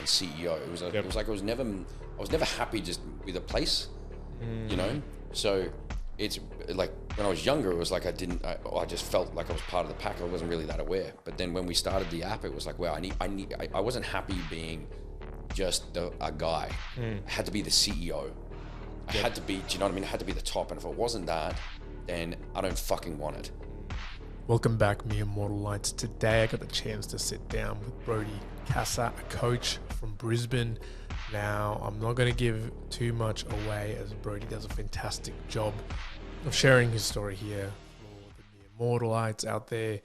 fucking CEO. It was like I was never happy just with a place, you know. So it's like when I was younger, it was like I just felt like I was part of the pack. I wasn't really that aware. But then when we started the app, it was like, wow, I wasn't happy being just a guy. I had to be the CEO. I had to be, do you know what I mean? I had to be the top. And if it wasn't that, then I don't fucking want it. Welcome back, me Immortal Lights. Today I got the chance to sit down with Brodie Casa, a coach from Brisbane. Now, I'm not going to give too much away as Brodie does a fantastic job of sharing his story here for the me Immortal Lights out there.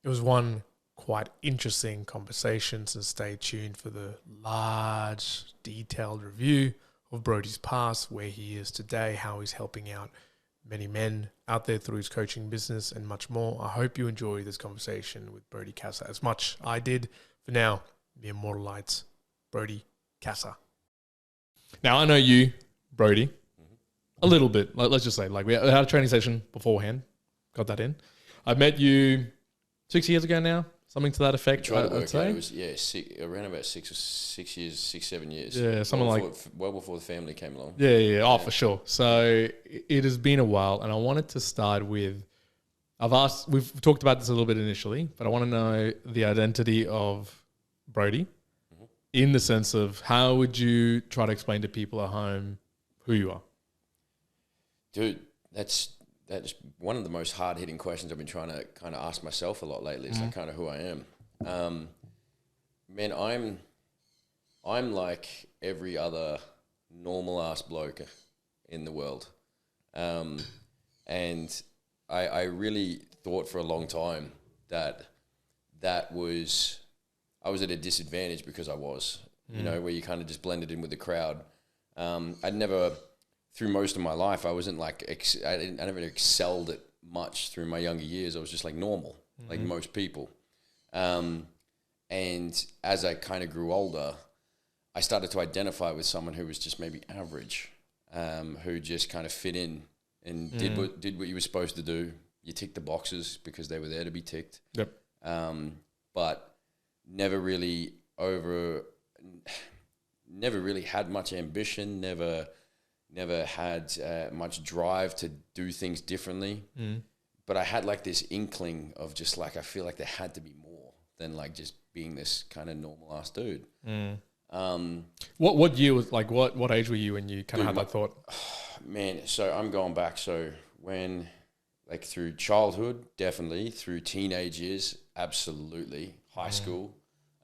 It was one quite interesting conversation, so stay tuned for the large, detailed review of Brodie's past, where he is today, how he's helping out many men out there through his coaching business and much more. I hope you enjoy this conversation with Brodie Casa as much I did. For now, the Immortal Lights, Brodie Casa. Now, I know you, Brodie, a little bit. Let's just say, like, we had a training session beforehand. Got that in. I met you 6 years ago now, something to that effect. Tried to work out. It was around about 6-7 years. Yeah, something like well before the family came along. Yeah. Oh, for sure. So it has been a while, and I wanted to start with. We've talked about this a little bit initially, but I want to know the identity of Brodie, in the sense of how would you try to explain to people at home who you are? Dude, that's one of the most hard-hitting questions I've been trying to kind of ask myself a lot lately. Is like kind of who I am. Man, I'm like every other normal-ass bloke in the world. And I really thought for a long time that I was at a disadvantage because I was, you know, where you kind of just blended in with the crowd. I'd never, through most of my life, I wasn't like, I never excelled at much through my younger years. I was just like normal, like most people. And as I kind of grew older, I started to identify with someone who was just maybe average, who just kind of fit in and did what you were supposed to do. You ticked the boxes because they were there to be ticked. Yep. But never really had much ambition, never had much drive to do things differently. But I had like this inkling of just like, I feel like there had to be more than like just being this kind of normal ass dude. What year was, like, what age were you when you kind of had that thought? Man, so I'm going back. So when, like, through childhood, definitely, through teenage years, absolutely, high school.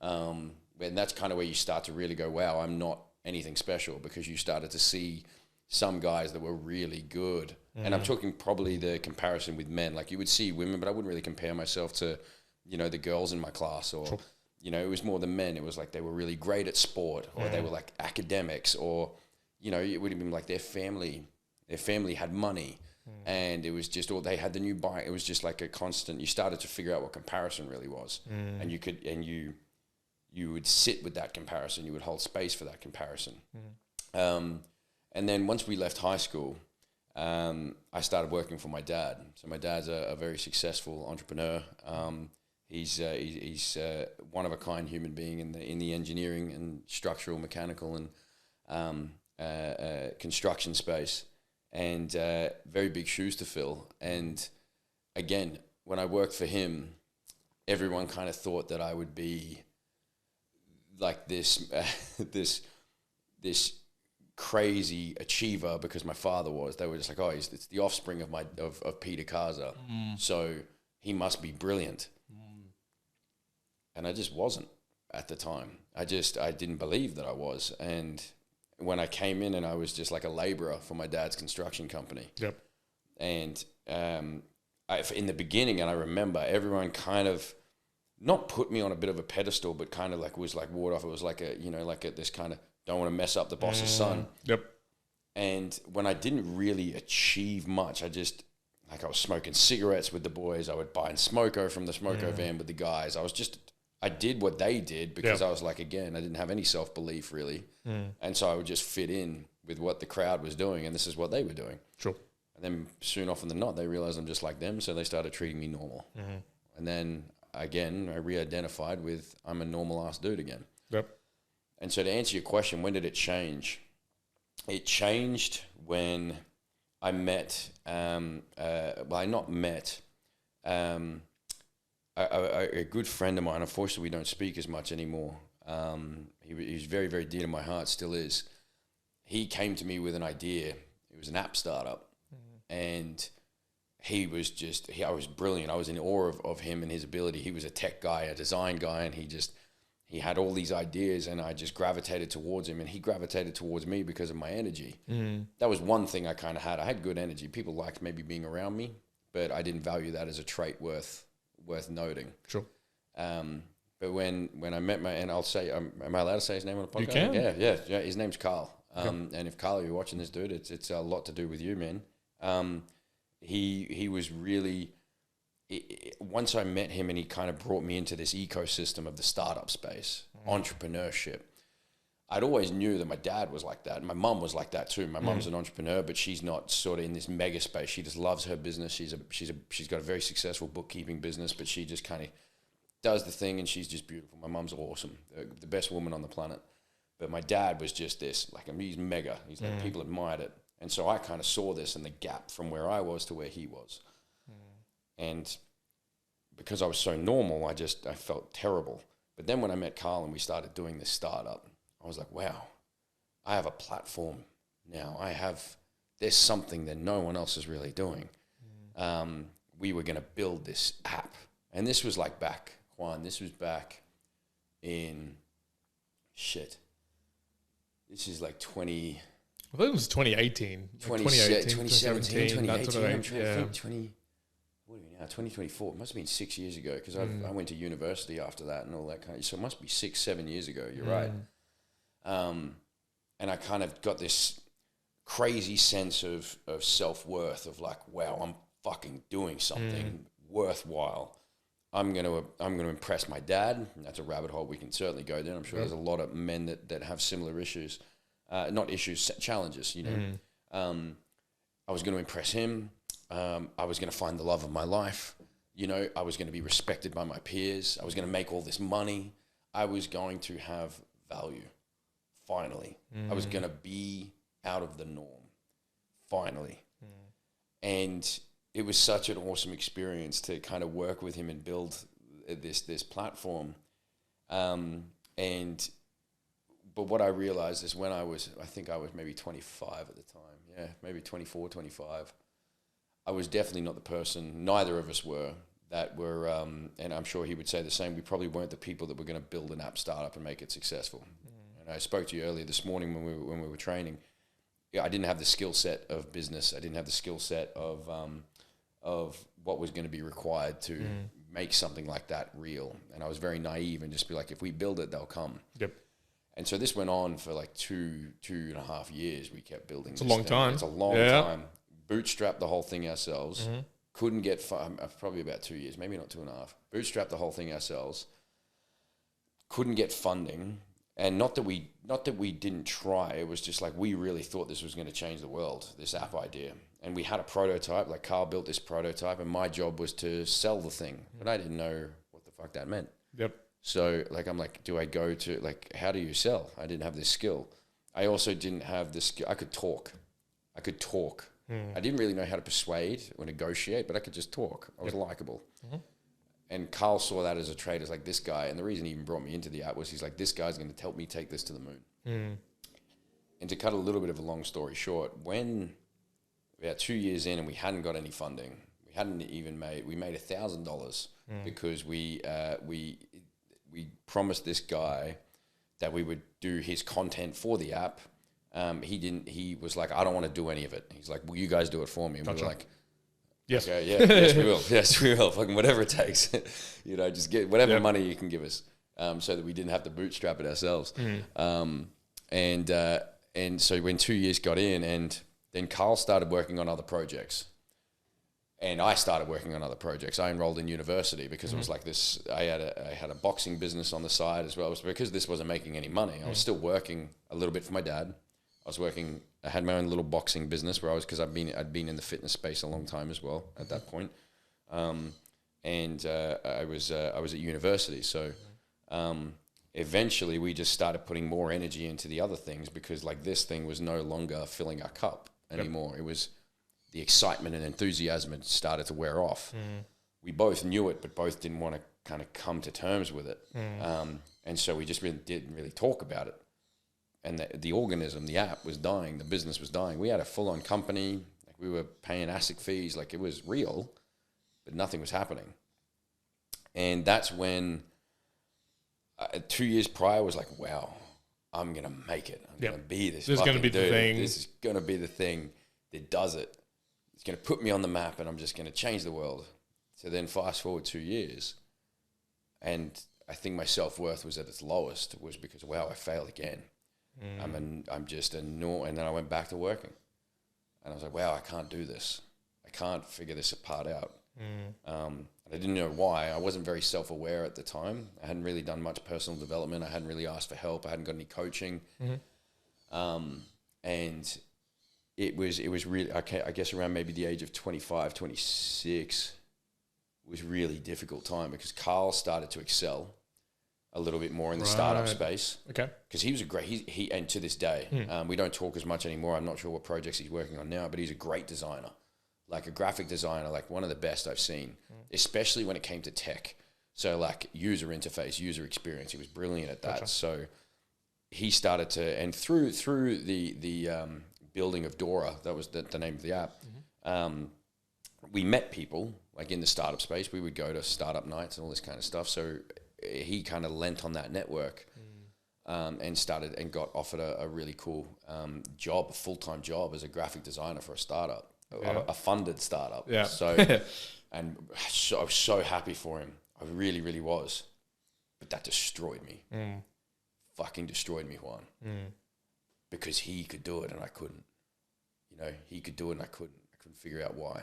And that's kind of where you start to really go, wow, I'm not anything special, because you started to see some guys that were really good. And I'm talking probably the comparison with men. Like, you would see women, but I wouldn't really compare myself to, you know, the girls in my class, or, you know, it was more the men. It was like they were really great at sport, or they were like academics, or, you know, it would have been like their family had money. And it was just, or they had the new bike. It was just like a constant, you started to figure out what comparison really was. And you would sit with that comparison. You would hold space for that comparison. And then once we left high school, I started working for my dad. So my dad's a very successful entrepreneur. He's one of a kind human being in the engineering and structural, mechanical and construction space, and very big shoes to fill. And again, when I worked for him, everyone kind of thought that I would be like this crazy achiever, because my father was. They were just like, oh, it's the offspring of Peter Casa, so he must be brilliant. And I just wasn't at the time. I didn't believe that I was. And when I came in, and I was just like a laborer for my dad's construction company. Yep. And in the beginning, and I remember everyone kind of not put me on a bit of a pedestal, but kind of like was like ward off. It was like this kind of, don't want to mess up the boss's son. Yep. And when I didn't really achieve much, I was smoking cigarettes with the boys. I would buy and smoko from the smoko van with the guys. I did what they did because I was like, again, I didn't have any self-belief really. And so I would just fit in with what the crowd was doing, and this is what they were doing. Sure. And then soon often than not, they realized I'm just like them, so they started treating me normal. And then again, I re-identified with, I'm a normal ass dude again. Yep. And so to answer your question, when did it change? It changed when I met, a good friend of mine. Unfortunately, we don't speak as much anymore. He's very, very dear to my heart, still is. He came to me with an idea. It was an app startup. And I was brilliant. I was in awe of him and his ability. He was a tech guy, a design guy, and he had all these ideas, and I just gravitated towards him, and he gravitated towards me because of my energy. That was one thing I kind of had. I had good energy. People liked maybe being around me, but I didn't value that as a trait worth noting. Sure. But when I met and I'll say, am I allowed to say his name on the podcast? You can. Yeah. His name's Carl. And if Carl, you're watching this, dude, it's a lot to do with you, man. He was really, once I met him and he kind of brought me into this ecosystem of the startup space, entrepreneurship. I'd always knew that my dad was like that. My mum was like that too. My mum's an entrepreneur, but she's not sort of in this mega space. She just loves her business. She's got a very successful bookkeeping business, but she just kind of does the thing, and she's just beautiful. My mum's awesome, the best woman on the planet. But my dad was just this, like, he's mega. He's like, people admired it. And so I kind of saw this in the gap from where I was to where he was. And because I was so normal, I felt terrible. But then when I met Carl and we started doing this startup, I was like, wow, I have a platform now. There's something that no one else is really doing. We were going to build this app. And this was like back, Juan, this was back in, this is like I think it was 2018. 2017, 2018. I'm trying to think, what are we now, 2024. It must have been 6 years ago, because I went to university after that and all that kind of, so it must be 6-7 years ago. You're right. And I kind of got this crazy sense of self-worth of like, wow, I'm fucking doing something worthwhile. I'm gonna impress my dad. And that's a rabbit hole we can certainly go down. I'm sure there's a lot of men that have similar issues, not issues, challenges. You know, I was going to impress him. I was going to find the love of my life. You know, I was going to be respected by my peers. I was going to make all this money. I was going to have value. Finally, I was going to be out of the norm. Finally, and it was such an awesome experience to kind of work with him and build this platform. But what I realized is when I think I was maybe 25 at the time. Yeah, maybe 24, 25. I was definitely not the person, neither of us were, that were, and I'm sure he would say the same, we probably weren't the people that were going to build an app startup and make it successful. And I spoke to you earlier this morning when we were training. Yeah, I didn't have the skill set of business. I didn't have the skill set of what was going to be required to make something like that real. And I was very naive and just be like, if we build it, they'll come. Yep. And so this went on for like two and a half years. We kept building. It's a long time. It's a long time. Bootstrapped the whole thing ourselves. Couldn't get probably about 2 years, maybe not 2.5. Bootstrapped the whole thing ourselves. Couldn't get funding. And not that we didn't try. It was just like we really thought this was going to change the world, this app idea. And we had a prototype, like Carl built this prototype, and my job was to sell the thing. But I didn't know what the fuck that meant. Yep. So like, I'm like, do I go to, like, how do you sell? I didn't have this skill. I also didn't have this skill. I could talk. I didn't really know how to persuade or negotiate, but I could just talk. I was likable. And Carl saw that as a trait, as like, this guy, and the reason he even brought me into the app was he's like, this guy's going to help me take this to the moon. And to cut a little bit of a long story short, when about 2 years in and we hadn't got any funding, we made $1,000 because we promised this guy that we would do his content for the app. He was like, I don't want to do any of it. He's like, well, you guys do it for me. And we were like, yes. Okay, yeah, yes, we will. Yes, we will. Fucking whatever it takes. You know, just get whatever money you can give us, so that we didn't have to bootstrap it ourselves. And so when 2 years got in, and then Carl started working on other projects, and I started working on other projects. I enrolled in university because it was like this. I had a boxing business on the side as well. It was because this wasn't making any money. I was still working a little bit for my dad. I had my own little boxing business because I'd been in the fitness space a long time as well at that point. I was at university. So, eventually we just started putting more energy into the other things, because like this thing was no longer filling our cup anymore. It was the excitement and enthusiasm had started to wear off. We both knew it, but both didn't want to kind of come to terms with it. And so we just didn't really talk about it. And the organism, the app was dying. The business was dying. We had a full-on company. Like we were paying ASIC fees. Like it was real, but nothing was happening. And that's when 2 years prior was like, wow, I'm going to make it. I'm going to be this. This is going to be the thing. This is going to be the thing that does it. It's going to put me on the map, and I'm just going to change the world. So then fast forward 2 years, and I think my self-worth was at its lowest, was because, wow, I failed again. I'm just a no. And then I went back to working, and I was like, wow, I can't do this. I can't figure this part out. And I didn't know why. I wasn't very self-aware at the time. I hadn't really done much personal development. I hadn't really asked for help. I hadn't got any coaching. And it was really, I guess around maybe the age of 25, 26 was really difficult time, because Carl started to excel a little bit more in the startup space. Okay. Because he was he and to this day, we don't talk as much anymore. I'm not sure what projects he's working on now, but he's a great designer, like a graphic designer, like one of the best I've seen, especially when it came to tech. So like user interface, user experience, he was brilliant at that. Gotcha. So he started to, and through the building of Dora, that was the name of the app, we met people like in the startup space. We would go to startup nights and all this kind of stuff. So he kind of lent on that network and started and got offered a really cool job, a full-time job as a graphic designer for a startup, a funded startup. Yeah. So, and I was so happy for him. I really, really was. But that destroyed me. Fucking destroyed me, Juan. Because he could do it and I couldn't. You know, he could do it and I couldn't. I couldn't figure out why.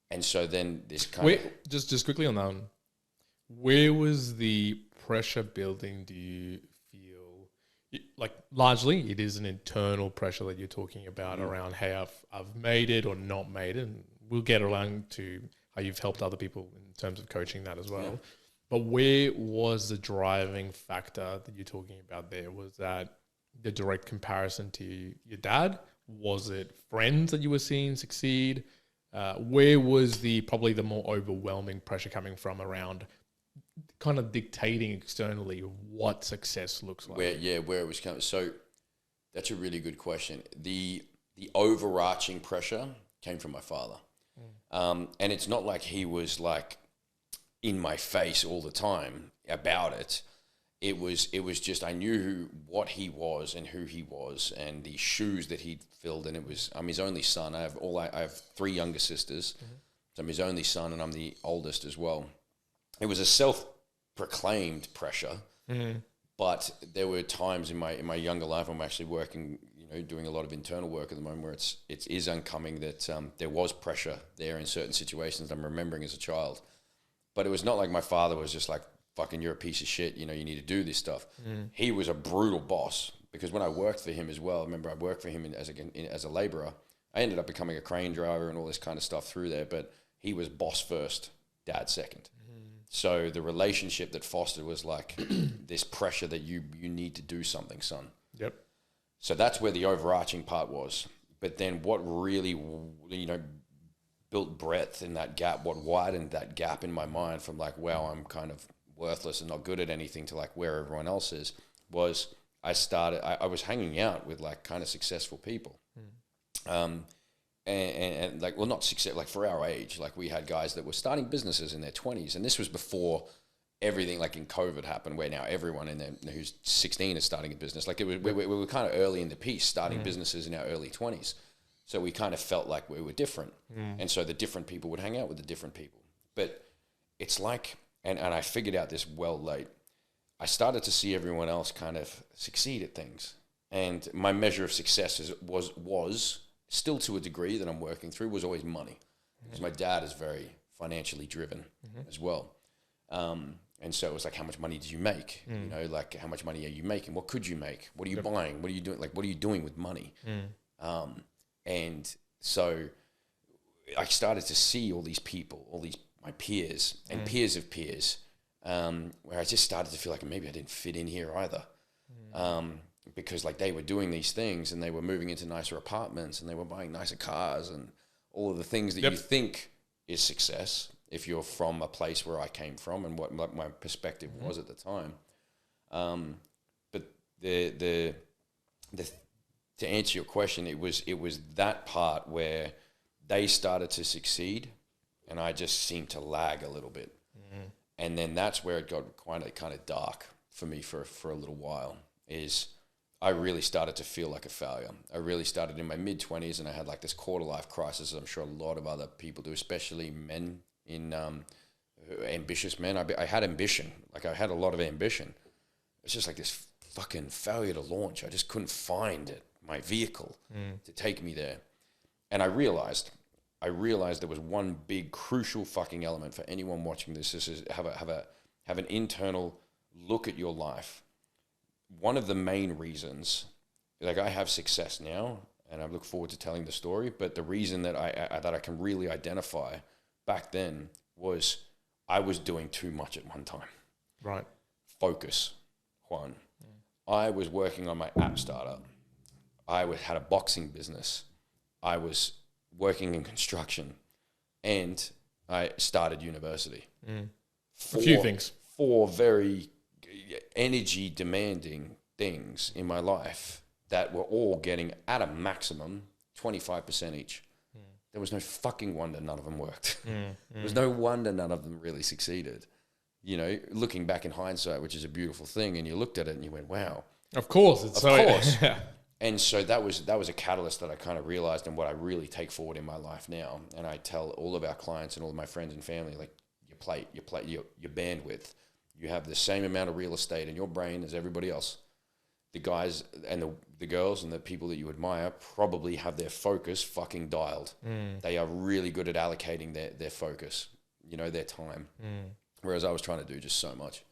And so then this kind of... Just quickly on that one. Where was the pressure building, do you feel? Like, largely, it is an internal pressure that you're talking about around, hey, I've made it or not made it. And we'll get around to how you've helped other people in terms of coaching that as well. Yeah. But where was the driving factor that you're talking about there? Was that the direct comparison to your dad? Was it friends that you were seeing succeed? Where was probably the more overwhelming pressure coming from around kind of dictating externally what success looks like? Where it was coming. So that's a really good question. The overarching pressure came from my father. And it's not like he was like in my face all the time about it. It was just, I knew what he was and who he was and the shoes that he'd filled. And I'm his only son. I have three younger sisters. So I'm his only son and I'm the oldest as well. It was a self-proclaimed pressure, but there were times in my younger life, I'm actually working, doing a lot of internal work at the moment, where it is uncommon that there was pressure there in certain situations I'm remembering as a child. But it was not like my father was just like, fucking, you're a piece of shit, you need to do this stuff. He was a brutal boss, because when I worked for him as well, I remember I worked for him as a laborer. I ended up becoming a crane driver and all this kind of stuff through there, but he was boss first, dad second. So the relationship that fostered was like this pressure that you need to do something, son. Yep. So that's where the overarching part was. But then what really, built breadth in that gap, what widened that gap in my mind from like, wow, I'm kind of worthless and not good at anything, to like where everyone else is, was I was hanging out with like kind of successful people. And like, well, not success, like for our age, like we had guys that were starting businesses in their 20s, and this was before everything like in COVID happened, where now everyone who's 16 is starting a business. Like we were kind of early in the piece, starting businesses in our early 20s. So we kind of felt like we were different. And so the different people would hang out with the different people. But it's like, and I figured out this well late, I started to see everyone else kind of succeed at things. And my measure of success was still, to a degree that I'm working through, was always money. Because my dad is very financially driven as well. And so it was like, how much money did you make? Like how much money are you making? What could you make? What are you buying? What are you doing? Like, what are you doing with money? And so I started to see all these people, my peers and peers of peers, where I just started to feel like maybe I didn't fit in here either. Because like they were doing these things and they were moving into nicer apartments and they were buying nicer cars and all of the things that you think is success if you're from a place where I came from and what my perspective was at the time. But the to answer your question, it was that part where they started to succeed and I just seemed to lag a little bit. And then that's where it got kind of dark for me for a little while. Is I really started to feel like a failure. I really started in my mid-20s and I had like this quarter-life crisis. I'm sure a lot of other people do, especially men in ambitious men. I had ambition. Like I had a lot of ambition. It's just like this fucking failure to launch. I just couldn't find my vehicle to take me there. And I realized there was one big crucial fucking element for anyone watching this. This is have an internal look at your life. One of the main reasons, like I have success now, and I look forward to telling the story, but the reason that I can really identify back then was I was doing too much at one time. Right. Focus, Juan. I was working on my app startup. I had a boxing business. I was working in construction, and I started university. A few things. 4 very energy demanding things in my life that were all getting at a maximum 25% each. There was no fucking wonder none of them worked. There was no wonder none of them really succeeded. You know, looking back in hindsight, which is a beautiful thing, and you looked at it and you went, wow. Of course. Of course. And so that was a catalyst that I kind of realized and what I really take forward in my life now. And I tell all of our clients and all of my friends and family, like your bandwidth. You have the same amount of real estate in your brain as everybody else. The guys and the girls and the people that you admire probably have their focus fucking dialed. They are really good at allocating their focus, their time. Whereas I was trying to do just so much.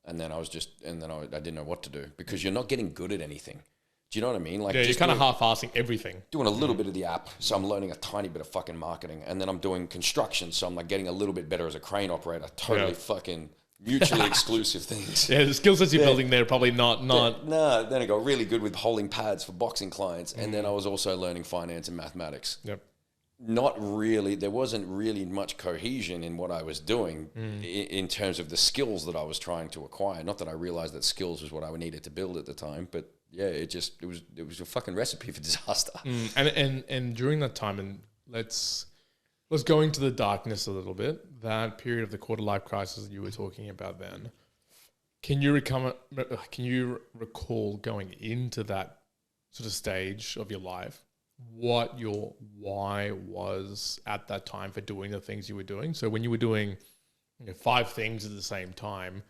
And then I didn't know what to do because you're not getting good at anything. Do you know what I mean? Like, you're kind of half-assing everything. Doing a little bit of the app, so I'm learning a tiny bit of fucking marketing. And then I'm doing construction, so I'm like getting a little bit better as a crane operator. Totally fucking mutually exclusive things. Yeah, the skill sets you're building there probably not. Then I got really good with holding pads for boxing clients. And then I was also learning finance and mathematics. Yep. Not really, there wasn't really much cohesion in what I was doing in terms of the skills that I was trying to acquire. Not that I realized that skills was what I needed to build at the time, but yeah, it was a fucking recipe for disaster. And during that time, and let's go into the darkness a little bit. That period of the quarter life crisis that you were talking about then. Can you recall going into that sort of stage of your life, what your why was at that time for doing the things you were doing? So when you were doing 5 things at the same time,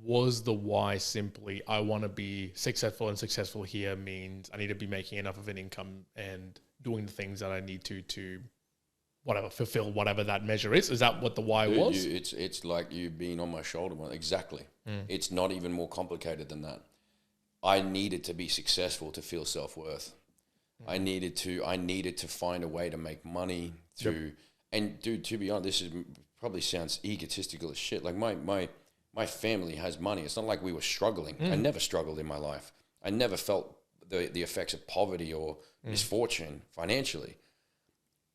was the why simply I want to be successful, and successful here means I need to be making enough of an income and doing the things that I need to whatever, fulfill whatever that measure is? Is that what the why was? It's like you being on my shoulder. Exactly. It's not even more complicated than that. I needed to be successful to feel self-worth. I needed to find a way to make money and dude, to be honest, this probably sounds egotistical as shit. Like my family has money. It's not like we were struggling. I never struggled in my life. I never felt the effects of poverty or misfortune financially.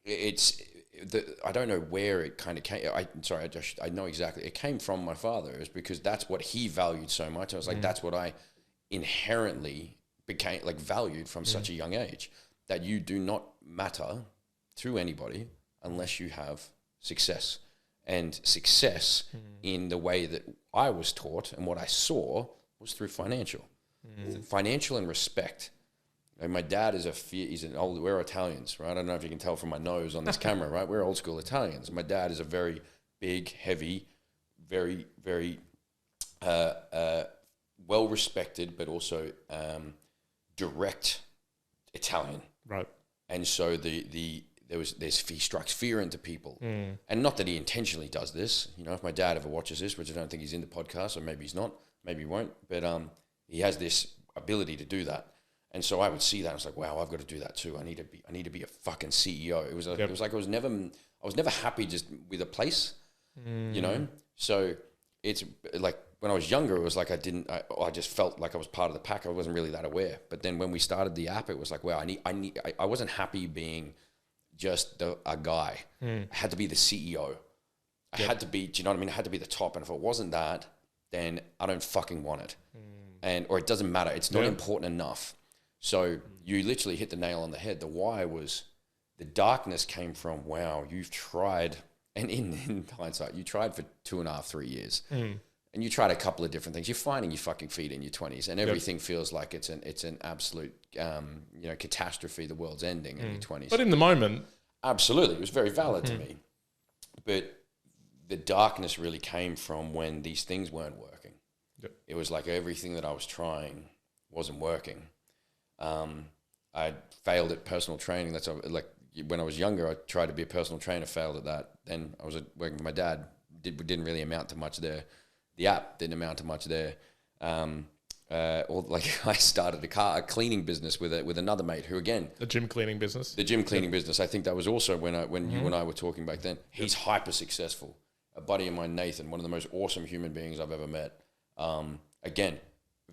I don't know where it kind of came. I know exactly. It came from my father. It was because that's what he valued so much. I was like, that's what I inherently became like valued from such a young age, that you do not matter to anybody unless you have success. And success in the way that I was taught and what I saw was through financial and respect. And my dad is we're Italians, right? I don't know if you can tell from my nose on this camera, right? We're old school Italians. My dad is a very big, heavy, very, very well respected, but also direct Italian. Right. And so he strikes fear into people. And not that he intentionally does this. If my dad ever watches this, which I don't think he's in the podcast, or maybe he's not, maybe he won't, but he has this ability to do that. And so I would see that. I was like, wow, I've got to do that too. I need to be a fucking CEO. It was like I was never happy just with a place, So it's like when I was younger, it was like I just felt like I was part of the pack. I wasn't really that aware. But then when we started the app, it was like, wow, I wasn't happy being just a guy. I had to be the CEO. I had to be, do you know what I mean? I had to be the top. And if it wasn't that, then I don't fucking want it. Or it doesn't matter. It's not important enough. So you literally hit the nail on the head. The why was the darkness came from, wow, you've tried. And in hindsight, you tried for 2.5, 3 years. And you tried a couple of different things. You're finding your fucking feet in your 20s, and everything feels like it's an absolute catastrophe. The world's ending in your 20s. But in the moment, absolutely, it was very valid to me. But the darkness really came from when these things weren't working. It was like everything that I was trying wasn't working. I failed at personal training. That's like when I was younger, I tried to be a personal trainer, failed at that. Then I was working with my dad. Didn't really amount to much there. The app didn't amount to much there. Or like I started a cleaning business with another mate who, again, the gym cleaning business. I think that was also when you and I were talking back then. He's hyper successful. A buddy of mine, Nathan, one of the most awesome human beings I've ever met. Again,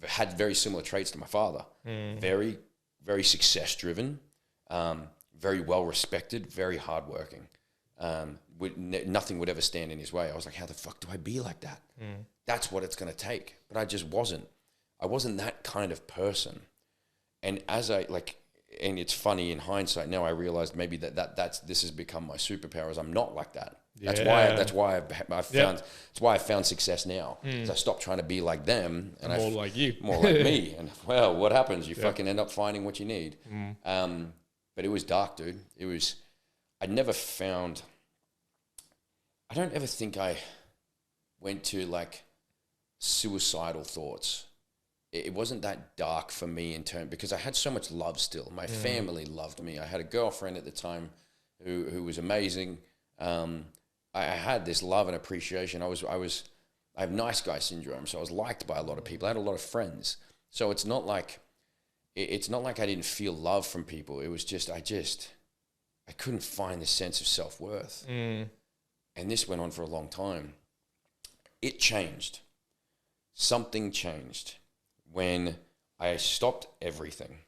had very similar traits to my father. Very, very success driven. Very well respected. Very hardworking. Nothing would ever stand in his way. I was like, how the fuck do I be like that? That's what it's going to take. But I just wasn't. I wasn't that kind of person. And and it's funny in hindsight now, I realized maybe this has become my superpower, is I'm not like that. That's why I found success now. I stopped trying to be like them and more like you, more like me. And well, what happens? You fucking end up finding what you need. But it was dark, dude. I don't ever think I went to like suicidal thoughts. It wasn't that dark for me because I had so much love still. My family loved me. I had a girlfriend at the time who was amazing. I had this love and appreciation. I have nice guy syndrome, so I was liked by a lot of people. I had a lot of friends. So it's not like I didn't feel love from people. It was just I couldn't find the sense of self-worth. And this went on for a long time. It changed. Something changed when I stopped everything.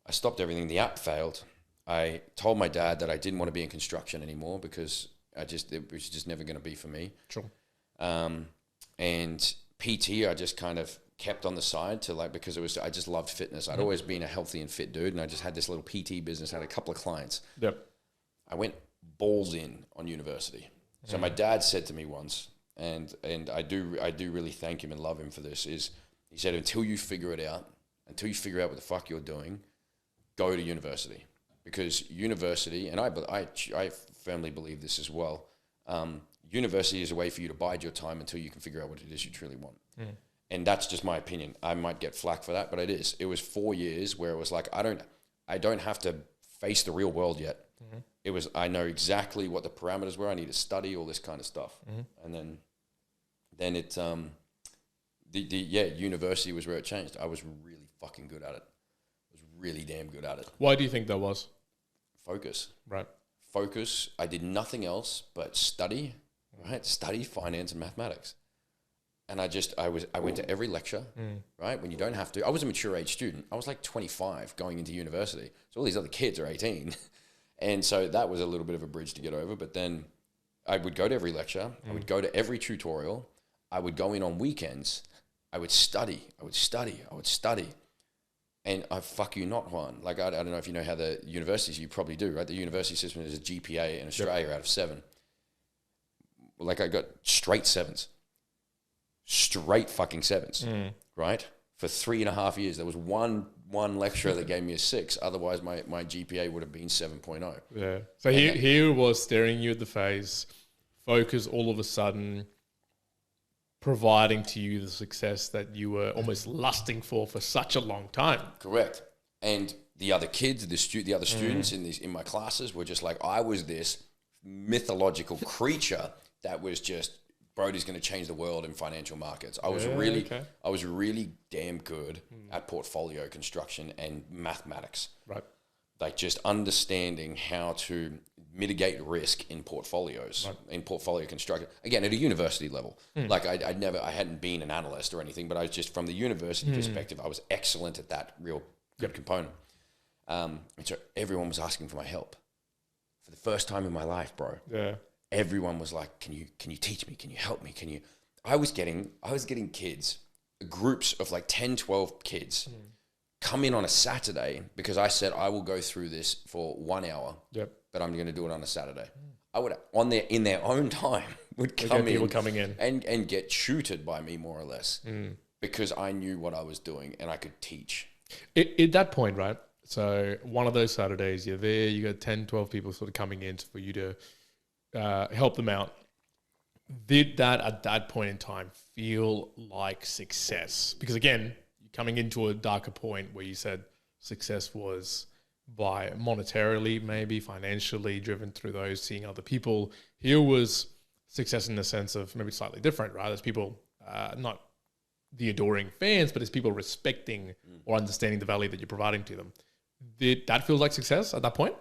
The app failed. I told my dad that I didn't want to be in construction anymore because it was just never going to be for me. Sure. And PT, I just kind of kept on the side because I just loved fitness. I'd always been a healthy and fit dude, and I just had this little PT business, had a couple of clients. Yep. I went balls in on university. So my dad said to me once, and I do really thank him and love him for this, is he said, until you figure out what the fuck you're doing, go to university. Because university, and I firmly believe this as well, university is a way for you to bide your time until you can figure out what it is you truly want. And that's just my opinion. I might get flack for that, but it is. It was 4 years where it was like, I don't have to face the real world yet. It was, I know exactly what the parameters were. I need to study all this kind of stuff. And then it, university was where it changed. I was really fucking good at it. I was really damn good at it. Why do you think that was? Focus. Right. Focus. I did nothing else but study, right? Study, finance, and mathematics. And I went to every lecture, right? When you don't have to. I was a mature age student. I was like 25 going into university. So all these other kids are 18. And so that was a little bit of a bridge to get over. But then I would go to every lecture. I would go to every tutorial. I would go in on weekends. I would study. And I fuck you not, Juan. Like, I don't know if you know how the universities, you probably do, right? The university system is a GPA in Australia out of 7. Like, I got straight 7s. Straight fucking 7s, right? For 3.5 years. There was one lecturer that gave me a 6. Otherwise, my GPA would have been 7.0. Yeah. So he was staring you at the face, focus all of a sudden, providing to you the success that you were almost lusting for such a long time. Correct. And the other kids, the other students in my classes were just like, I was this mythological creature that was just, Brodie's going to change the world in financial markets. I was really damn good at portfolio construction and mathematics. Right. like just understanding how to mitigate risk in portfolios, in portfolio construction. Again, at a university level, like I hadn't been an analyst or anything, but I was just from the university perspective, I was excellent at that real good component. And so everyone was asking for my help for the first time in my life, bro. Yeah. Everyone was like, can you teach me? Can you help me? I was getting kids, groups of like 10, 12 kids come in on a Saturday because I said, I will go through this for 1 hour, but I'm going to do it on a Saturday. I would, in their own time, would come in, coming in and get tutored by me more or less because I knew what I was doing and I could teach. At that point, right? So one of those Saturdays, you're there, you got 10, 12 people sort of coming in for you to help them out. Did that at that point in time feel like success? Because again, you're coming into a darker point where you said success was by monetarily, maybe financially driven through those, seeing other people. Here was success in the sense of maybe slightly different, right? There's people, not the adoring fans, but it's people respecting or understanding the value that you're providing to them. Did that feel like success at that point?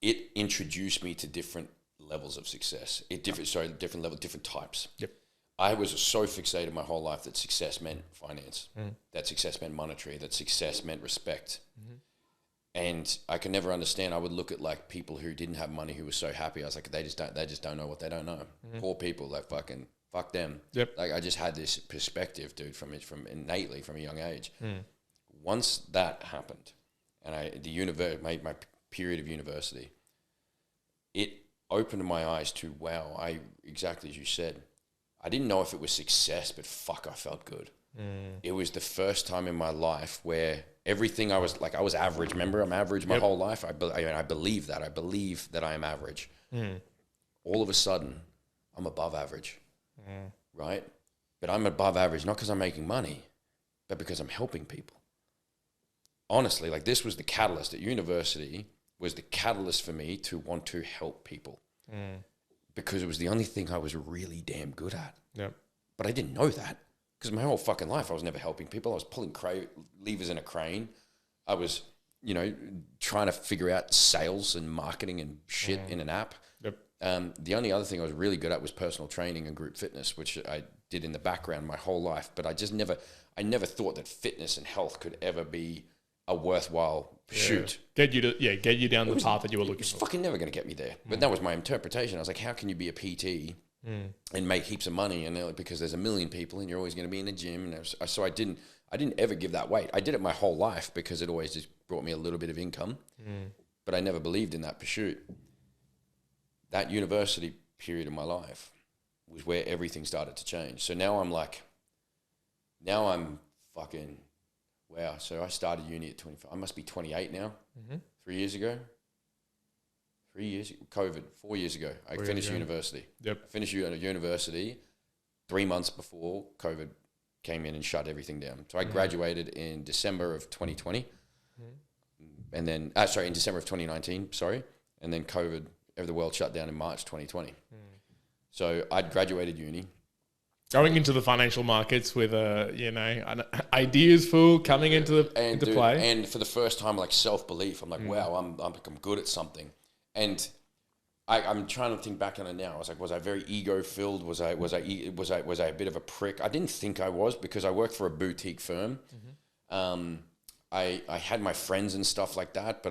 It introduced me to different levels of success. Different levels, different types. Yep. I was so fixated my whole life that success meant finance, that success meant monetary, that success meant respect. And I could never understand. I would look at like people who didn't have money who were so happy. I was like, they just don't know what they don't know. Poor people, like fuck them. Yep. Like I just had this perspective, dude, from innately from a young age. Once that happened, and my period of university, it opened my eyes to, wow, exactly as you said, I didn't know if it was success, but fuck, I felt good. It was the first time in my life where everything I was average. Remember, I'm average my whole life. I believe that. I believe that I am average. All of a sudden, I'm above average, right? But I'm above average not because I'm making money, but because I'm helping people. Honestly, like this was the catalyst at university, was the catalyst for me to want to help people because it was the only thing I was really damn good at. Yep. But I didn't know that because my whole fucking life I was never helping people. I was pulling levers in a crane. I was, trying to figure out sales and marketing and shit in an app. Yep. The only other thing I was really good at was personal training and group fitness, which I did in the background my whole life. But I never thought that fitness and health could ever be a worthwhile pursuit. Get you down the path that you were looking for. It was fucking never going to get me there. But that was my interpretation. I was like, how can you be a PT and make heaps of money? And like, because there's a million people and you're always going to be in the gym. And so I didn't ever give that weight. I did it my whole life because it always just brought me a little bit of income. But I never believed in that pursuit. That university period of my life was where everything started to change. So now I'm fucking... Wow, so I started uni at 25. I must be 28 now. 3 years ago. COVID, 4 years ago. I finished university. Yep. I finished university 3 months before COVID came in and shut everything down. So I graduated in December of 2020. And then, in December of 2019, And then COVID, the world shut down in March 2020. So I'd graduated uni. Going into the financial markets with ideas full coming into play, and for the first time, like self-belief, I'm like, wow, I'm good at something, and I'm trying to think back on it now. I was like, was I very ego-filled? Was I a bit of a prick? I didn't think I was because I worked for a boutique firm. I had my friends and stuff like that,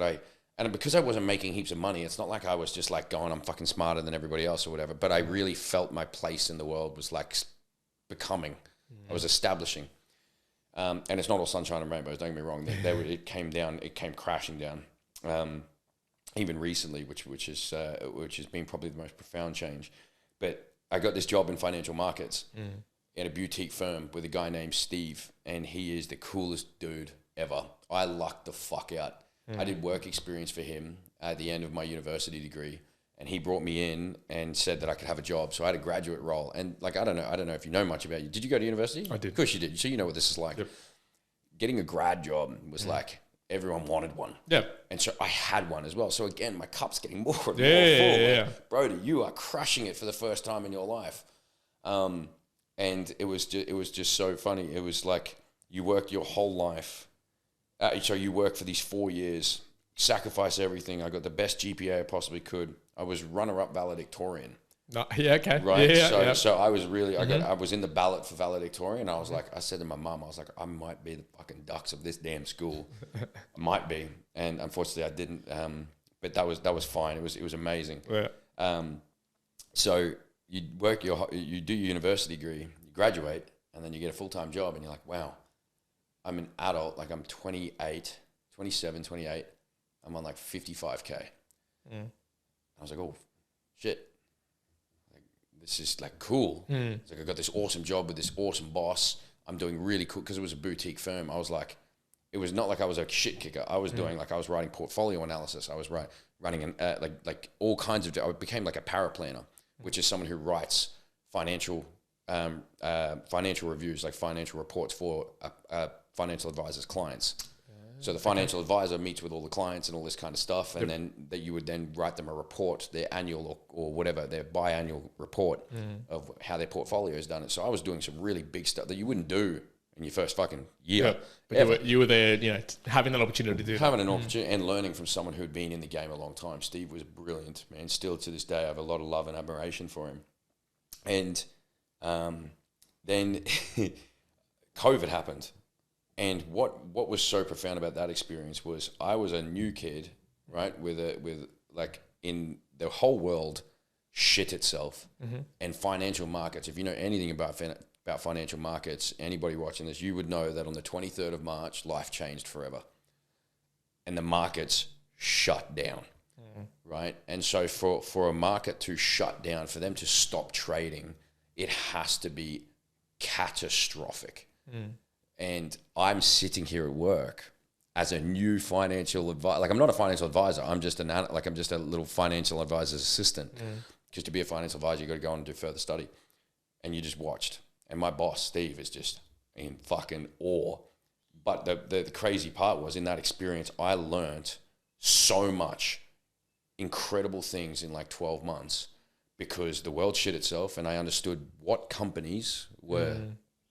and because I wasn't making heaps of money, it's not like I was just like going, I'm fucking smarter than everybody else or whatever. But I really felt my place in the world was like becoming. I was establishing. And it's not all sunshine and rainbows, don't get me wrong. It came crashing down. Even recently, which has been probably the most profound change. But I got this job in financial markets in a boutique firm with a guy named Steve, and he is the coolest dude ever. I lucked the fuck out. I did work experience for him at the end of my university degree, and he brought me in and said that I could have a job. So I had a graduate role, and like I don't know if you know much about you. Did you go to university? I did. Of course you did. So you know what this is like. Yep. Getting a grad job was like everyone wanted one. Yeah. And so I had one as well. So again, my cup's getting more and more full. Yeah. Brody, you are crushing it for the first time in your life. And it was just so funny. It was like you worked your whole life. So you work for these 4 years sacrifice everything. I got the best GPA I possibly could. I was runner-up valedictorian. No, yeah, okay. Right. Yeah, so I was really, I was in the ballot for valedictorian. I was like, I said to my mum, I was like, I might be the fucking Ducks of this damn school. I might be. And unfortunately I didn't. But that was fine. It was amazing. Yeah. So you you do your university degree, you graduate, and then you get a full-time job, and you're like, wow, I'm an adult. Like I'm 27, 28. I'm on like 55K. I was like, oh shit. This is like cool. It's like I got this awesome job with this awesome boss. I'm doing really cool because it was a boutique firm. I was like, it was not like I was a shit kicker. I was doing like I was writing portfolio analysis. I was running like all kinds of. I became like a paraplanner, which is someone who writes financial reviews, like financial reports for financial advisors' clients. So the financial advisor meets with all the clients and all this kind of stuff, and then that you would then write them a report, their annual or whatever, their biannual report of how their portfolio has done it. So I was doing some really big stuff that you wouldn't do in your first fucking year. Yeah, but you were there, having that opportunity to do having an opportunity and learning from someone who had been in the game a long time. Steve was brilliant, man. Still to this day, I have a lot of love and admiration for him. And then COVID happened. And what was so profound about that experience was I was a new kid, right? With in the whole world shit itself, and financial markets. If you know anything about financial markets, anybody watching this, you would know that on the 23rd of March, life changed forever, and the markets shut down, right? And so for a market to shut down, for them to stop trading, it has to be catastrophic. And I'm sitting here at work as a new financial advisor. Like I'm not a financial advisor. I'm just I'm just a little financial advisor's assistant. Because to be a financial advisor, you got to go on and do further study. And you just watched. And my boss, Steve, is just in fucking awe. But the crazy part was in that experience, I learned so much incredible things in like 12 months because the world shit itself, and I understood what companies were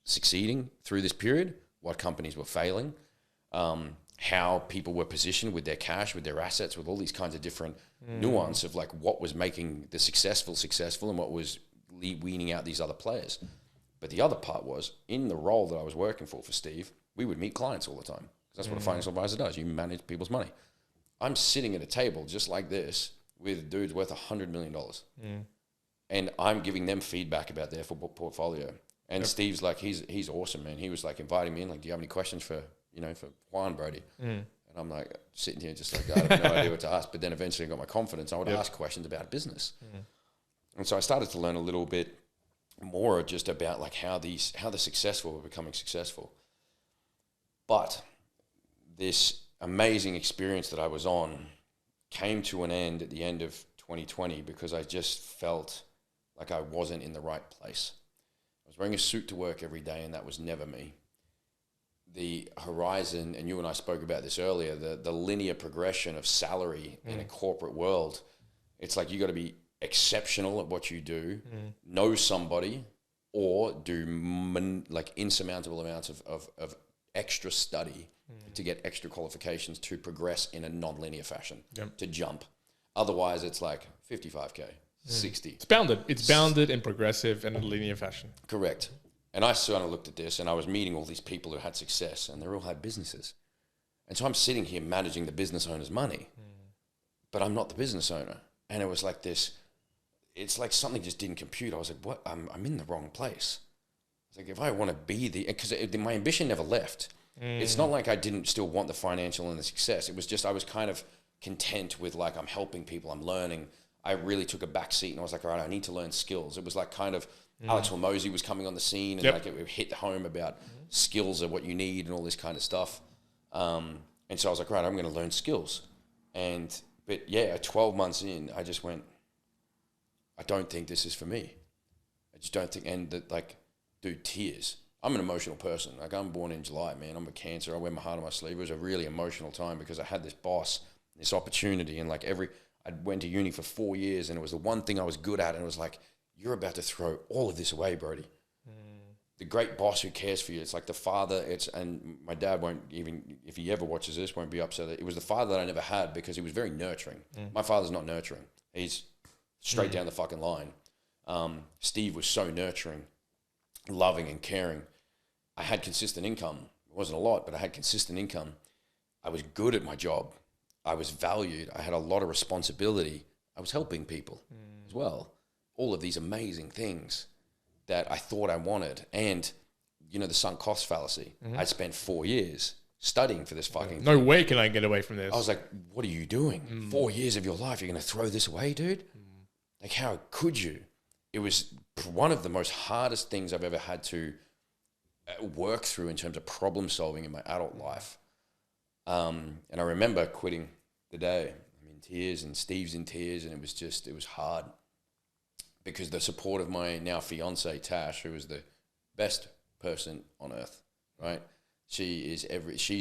succeeding through this period, what companies were failing, how people were positioned with their cash, with their assets, with all these kinds of different nuance of like what was making the successful and what was weaning out these other players. But the other part was in the role that I was working for Steve, we would meet clients all the time. That's what a financial advisor does. You manage people's money. I'm sitting at a table just like this with dudes worth $100 million. And I'm giving them feedback about their football portfolio. And Steve's like, he's awesome, man. He was like inviting me in, like, do you have any questions for Juan, Brodie? And I'm like sitting here just like, I have no idea what to ask. But then eventually I got my confidence. I would ask questions about business. And so I started to learn a little bit more just about like how the successful were becoming successful. But this amazing experience that I was on came to an end at the end of 2020 because I just felt like I wasn't in the right place. I was wearing a suit to work every day, and that was never me. The horizon, and you and I spoke about this earlier, the linear progression of salary in a corporate world, it's like you got to be exceptional at what you do, know somebody, or do like insurmountable amounts of extra study to get extra qualifications to progress in a non-linear fashion, to jump. Otherwise, it's like 55K. 60. It's bounded and progressive in a linear fashion. Correct. And I sort of looked at this and I was meeting all these people who had success and they all had businesses. And so I'm sitting here managing the business owner's money, but I'm not the business owner. And it was like this, it's like something just didn't compute. I was like, what? I'm in the wrong place. It's like, if I want to be because my ambition never left. It's not like I didn't still want the financial and the success. It was just, I was kind of content with like, I'm helping people, I'm learning. I really took a back seat and I was like, all right, I need to learn skills. It was like kind of Alex Hormozy was coming on the scene and like it hit home about skills are what you need and all this kind of stuff. And so I was like, right, I'm going to learn skills. But yeah, 12 months in, I just went, I don't think this is for me. I just don't think, dude, tears. I'm an emotional person. Like I'm born in July, man. I'm a Cancer. I wear my heart on my sleeve. It was a really emotional time because I had this boss, this opportunity, and like I went to uni for 4 years and it was the one thing I was good at. And it was like, you're about to throw all of this away, Brodie. the great boss who cares for you. It's like the father. And my dad won't even, if he ever watches this, won't be upset. It was the father that I never had because he was very nurturing. My father's not nurturing. He's straight down the fucking line. Steve was so nurturing, loving and caring. I had consistent income. It wasn't a lot, but I had consistent income. I was good at my job. I was valued. I had a lot of responsibility. I was helping people as well. All of these amazing things that I thought I wanted. And, you know, the sunk cost fallacy. I spent 4 years studying for this fucking No way can I get away from this. I was like, what are you doing? 4 years of your life, you're going to throw this away, dude? Like, how could you? It was one of the most hardest things I've ever had to work through in terms of problem solving in my adult life. And I remember quitting the day. I'm in tears and Steve's in tears, and it was hard because the support of my now fiance, Tash, who is the best person on earth, right? She's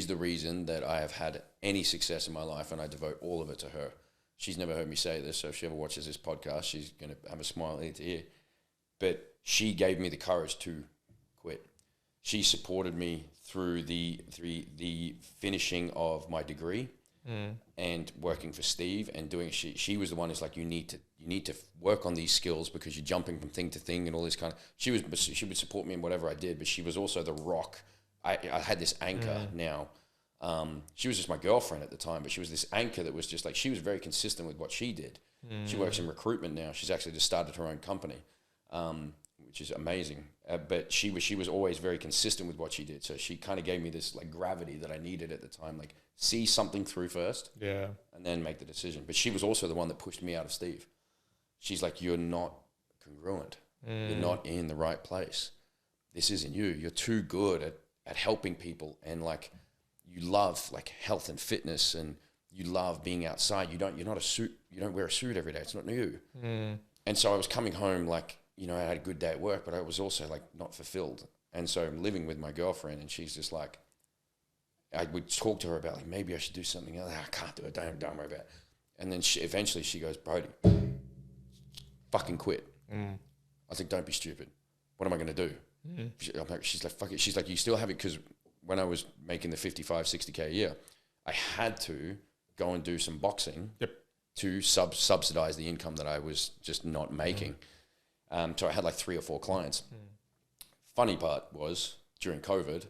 the reason that I have had any success in my life, and I devote all of it to her. She's never heard me say this, so if she ever watches this podcast, she's going to have a smile ear to ear. But she gave me the courage to quit. She supported me through the finishing of my degree and working for Steve and doing. She was the one who's like, you need to work on these skills because you're jumping from thing to thing and all this kind of. She would support me in whatever I did, but she was also the rock. I had this anchor now. She was just my girlfriend at the time, but she was this anchor that was just like, she was very consistent with what she did. She works in recruitment now. She's actually just started her own company, which is amazing. But she was always very consistent with what she did. So she kind of gave me this like gravity that I needed at the time, like see something through first, and then make the decision. But she was also the one that pushed me out of Steve. She's like, you're not congruent. You're not in the right place. This isn't you. You're too good at helping people, and like you love like health and fitness, and you love being outside. You don't wear a suit every day. It's not you. And so I was coming home like, you know, I had a good day at work, but I was also like not fulfilled. And so I'm living with my girlfriend, and she's just like, I would talk to her about like, maybe I should do something else. I can't do it. Don't worry about it. And then eventually she goes, Brodie, fucking quit. I was like, don't be stupid. What am I going to do? She's like, fuck it. She's like, you still have it. Because when I was making the 55, 60K a year, I had to go and do some boxing to subsidize the income that I was just not making. So I had like 3 or 4 clients. Funny part was during COVID,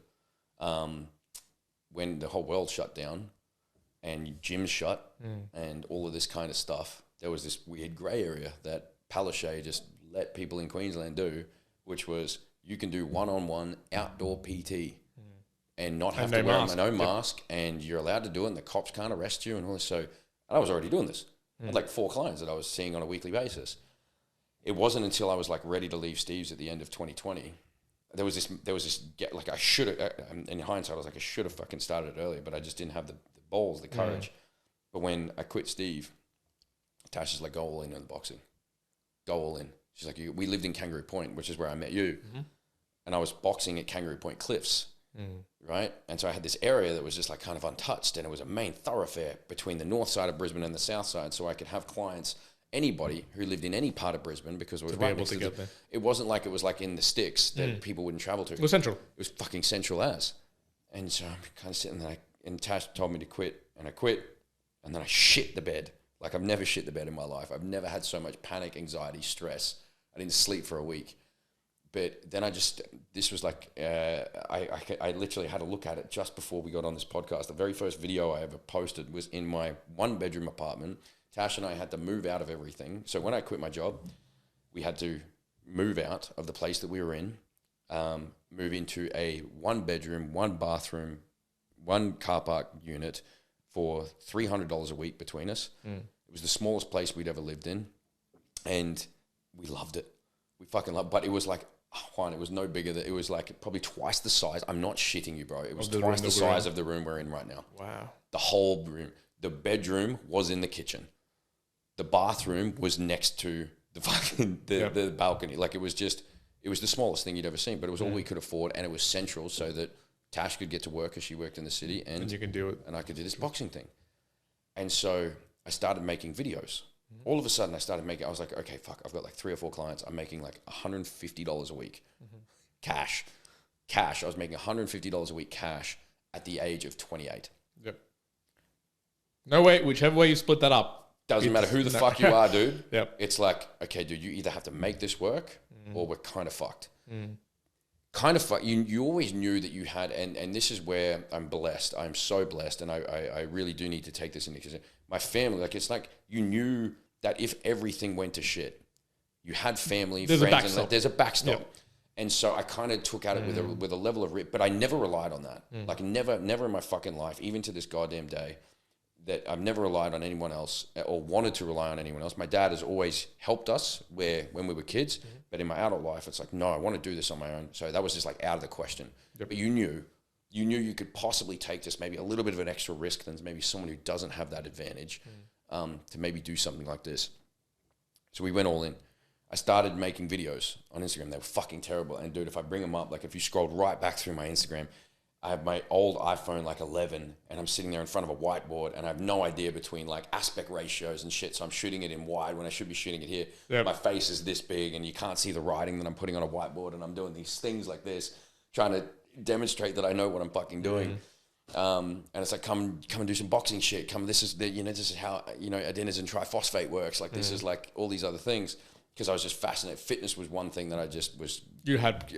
when the whole world shut down and gyms shut and all of this kind of stuff, there was this weird gray area that Palaszczuk just let people in Queensland do, which was you can do one-on-one outdoor PT and not have to wear no mask, and you're allowed to do it, and the cops can't arrest you and all this. So I was already doing this. I had like 4 clients that I was seeing on a weekly basis. It wasn't until I was like ready to leave Steve's at the end of 2020. There was this like I should have, in hindsight, I was like, I should have fucking started it earlier, but I just didn't have the balls, the courage. But when I quit Steve, Tash is like, go all in on the boxing. Go all in. She's like, we lived in Kangaroo Point, which is where I met you. And I was boxing at Kangaroo Point Cliffs, right? And so I had this area that was just like kind of untouched, and it was a main thoroughfare between the north side of Brisbane and the south side, so I could have clients, anybody who lived in any part of Brisbane, because it was right next to the, it wasn't like it was like in the sticks that people wouldn't travel to. It was central. It was fucking central as. And so I'm kind of sitting there, and Tash told me to quit, and I quit, and then I shit the bed. Like I've never shit the bed in my life. I've never had so much panic, anxiety, stress. I didn't sleep for a week. But then this was like, I literally had a look at it just before we got on this podcast. The very first video I ever posted was in my 1-bedroom apartment. Tash and I had to move out of everything. So when I quit my job, we had to move out of the place that we were in, move into a 1-bedroom, 1-bathroom, 1 car park unit for $300 a week between us. It was the smallest place we'd ever lived in, and we loved it. We fucking loved it. But it was like, Juan, it was no bigger than, it was like probably twice the size. I'm not shitting you, bro. It was twice the size of the room we're in right now. Wow. The whole room. The bedroom was in the kitchen. The bathroom was next to the fucking the balcony. Like it was the smallest thing you'd ever seen, but it was all we could afford, and it was central so that Tash could get to work because she worked in the city, and you can do it, and I could do this boxing thing. And so I started making videos. All of a sudden, I was like, okay, fuck, I've got like 3 or 4 clients. I'm making like $150 a week, cash. cash. I was making $150 a week cash at the age of 28. Yep. No way, whichever way you split that up. Doesn't matter who the fuck you are, dude. Yep. It's like, okay, dude, you either have to make this work or we're kind of fucked. Kind of fucked. You always knew that you had, and this is where I'm blessed. I'm so blessed, and I really do need to take this into consideration. My family, like, it's like you knew that if everything went to shit, you had family, there's friends, a backstop. and there's a backstop. Yep. And so I kind of took at it with a level of but I never relied on that. Like never in my fucking life, even to this goddamn day, that I've never relied on anyone else or wanted to rely on anyone else. My dad has always helped us when we were kids, but in my adult life, it's like, no, I want to do this on my own. So that was just like out of the question. Yep. But you knew you could possibly take just maybe a little bit of an extra risk than maybe someone who doesn't have that advantage to maybe do something like this. So we went all in. I started making videos on Instagram. They were fucking terrible. And dude, if I bring them up, like if you scrolled right back through my Instagram, I have my old iPhone, like 11, and I'm sitting there in front of a whiteboard, and I have no idea between like aspect ratios and shit. So I'm shooting it in wide when I should be shooting it here. Yep. My face is this big, and you can't see the writing that I'm putting on a whiteboard, and I'm doing these things like this, trying to demonstrate that I know what I'm fucking doing. And it's like, come and do some boxing shit. This is how, adenosine triphosphate works. Like this is like all these other things. Because I was just fascinated. Fitness was one thing that I just was. You had.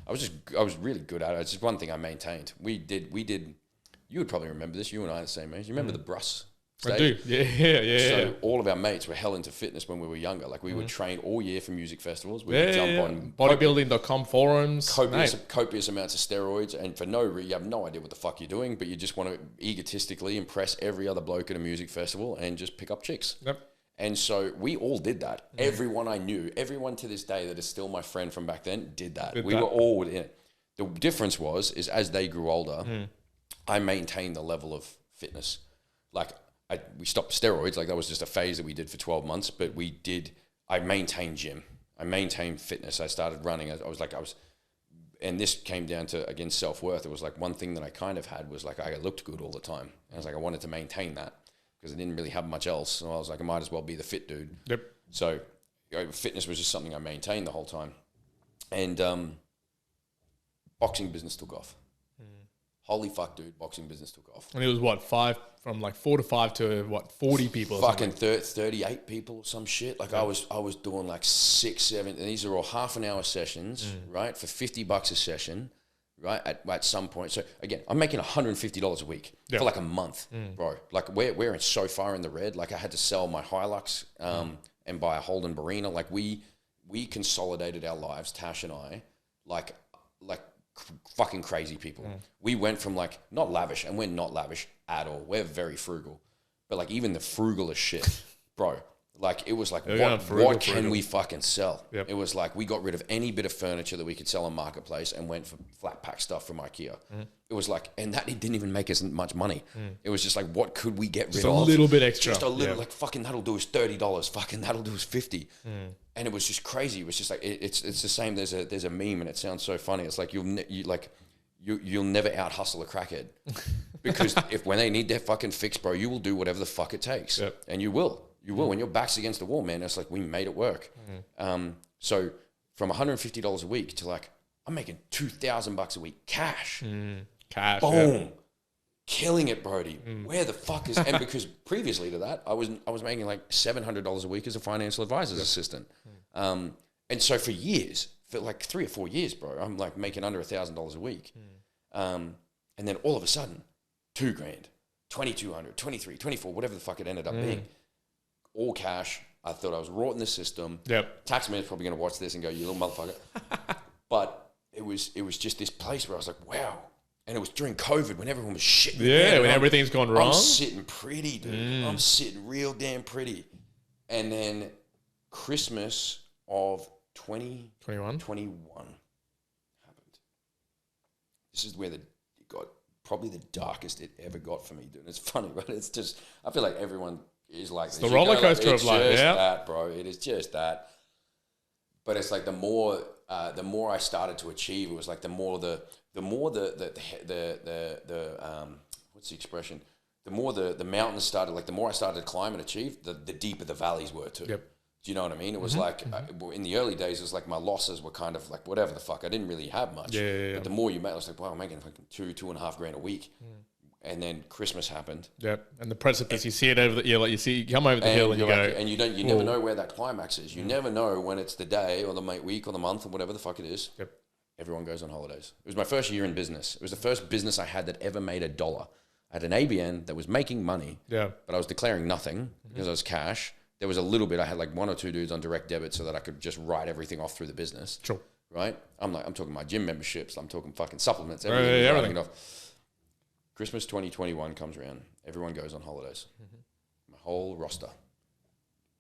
I was really good at it. It's just one thing I maintained. We did. You would probably remember this. You and I are the same age. You remember the Brus stage? I do. Yeah. So all of our mates were hell into fitness when we were younger. Like we would train all year for music festivals. We would jump on bodybuilding.com forums. Copious amounts of steroids, and for you have no idea what the fuck you're doing, but you just want to egotistically impress every other bloke at a music festival and just pick up chicks. Yep. And so we all did that. Everyone I knew, everyone to this day that is still my friend from back then did that. We were all in it. The difference is as they grew older, I maintained the level of fitness. Like we stopped steroids. Like that was just a phase that we did for 12 months, but I maintained gym. I maintained fitness. I started running. And this came down to, again, self-worth. It was like one thing that I kind of had was like I looked good all the time. I was like, I wanted to maintain that. Because I didn't really have much else. So I was like, I might as well be the fit dude. Yep. So fitness was just something I maintained the whole time. And boxing business took off. Holy fuck, dude, boxing business took off. And it was what, 4 to 5 to 40 people? Fucking 38 people or some shit. Like I was doing like 6, 7, and these are all half an hour sessions, right? For $50 a session. Right at some point. So again, I'm making $150 a week for like a month, bro. Like we're in so far in the red. Like I had to sell my Hilux and buy a Holden Barina. Like we consolidated our lives, Tash and I, like fucking crazy people. We went from like not lavish, and we're not lavish at all. We're very frugal, but like even the frugalest shit, bro. Like it was like, what can we fucking sell? Yep. It was like we got rid of any bit of furniture that we could sell on Marketplace and went for flat pack stuff from IKEA. It was like, and that it didn't even make us much money. It was just like, what could we get rid of? Just a little bit extra. Just a little, like fucking that'll do us $30. Fucking that'll do us $50. And it was just crazy. It was just like it's the same. There's a meme and it sounds so funny. It's like you'll never out hustle a crackhead because when they need their fucking fix, bro, you will do whatever the fuck it takes, and you will. You will. When your back's against the wall, man, it's like we made it work. So from $150 a week to like, I'm making $2,000 a week cash. Cash. Boom. Killing it, Brodie. Where the fuck is... And because previously to that, I was making like $700 a week as a financial advisor's assistant. And so for years, for like 3 or 4 years, bro, I'm like making under $1,000 a week. And then all of a sudden, $2,000, $2,200, $23, $24, whatever the fuck it ended up being. All cash. I thought I was rotting the system. Yep. Taxman's probably going to watch this and go, you little motherfucker. But it was just this place where I was like, wow. And it was during COVID when everyone was shitting. Yeah, when everything's gone wrong. I'm sitting pretty, dude. I'm sitting real damn pretty. And then Christmas of 2021 happened. This is where it got probably the darkest it ever got for me, dude. It's funny, right? It's just, I feel like everyone is like it's the roller coaster of life. Yeah, that, bro. It is just that. But it's like the more I started to achieve, it was like the more the what's the expression? The more the mountains started, like the more I started to climb and achieve, the deeper the valleys were too. Yep. Do you know what I mean? It was like, in the early days, it was like my losses were kind of like, whatever the fuck. I didn't really have much. But the more you make, I was like, wow, I'm making fucking $2.5 grand a week. And then Christmas happened. Yep. And the precipice, you see it over the, like you come over the hill and you go. Like, and you never know where that climax is. You never know when it's the day or the week or the month or whatever the fuck it is. Yep. Everyone goes on holidays. It was my first year in business. It was the first business I had that ever made $1. I had an ABN that was making money. Yeah. But I was declaring nothing because I was cash. There was a little bit. I had like 1 or 2 dudes on direct debit so that I could just write everything off through the business. Sure. Right? I'm talking my gym memberships. I'm talking fucking supplements. Everything. Off. Christmas 2021 comes around. Everyone goes on holidays. My whole roster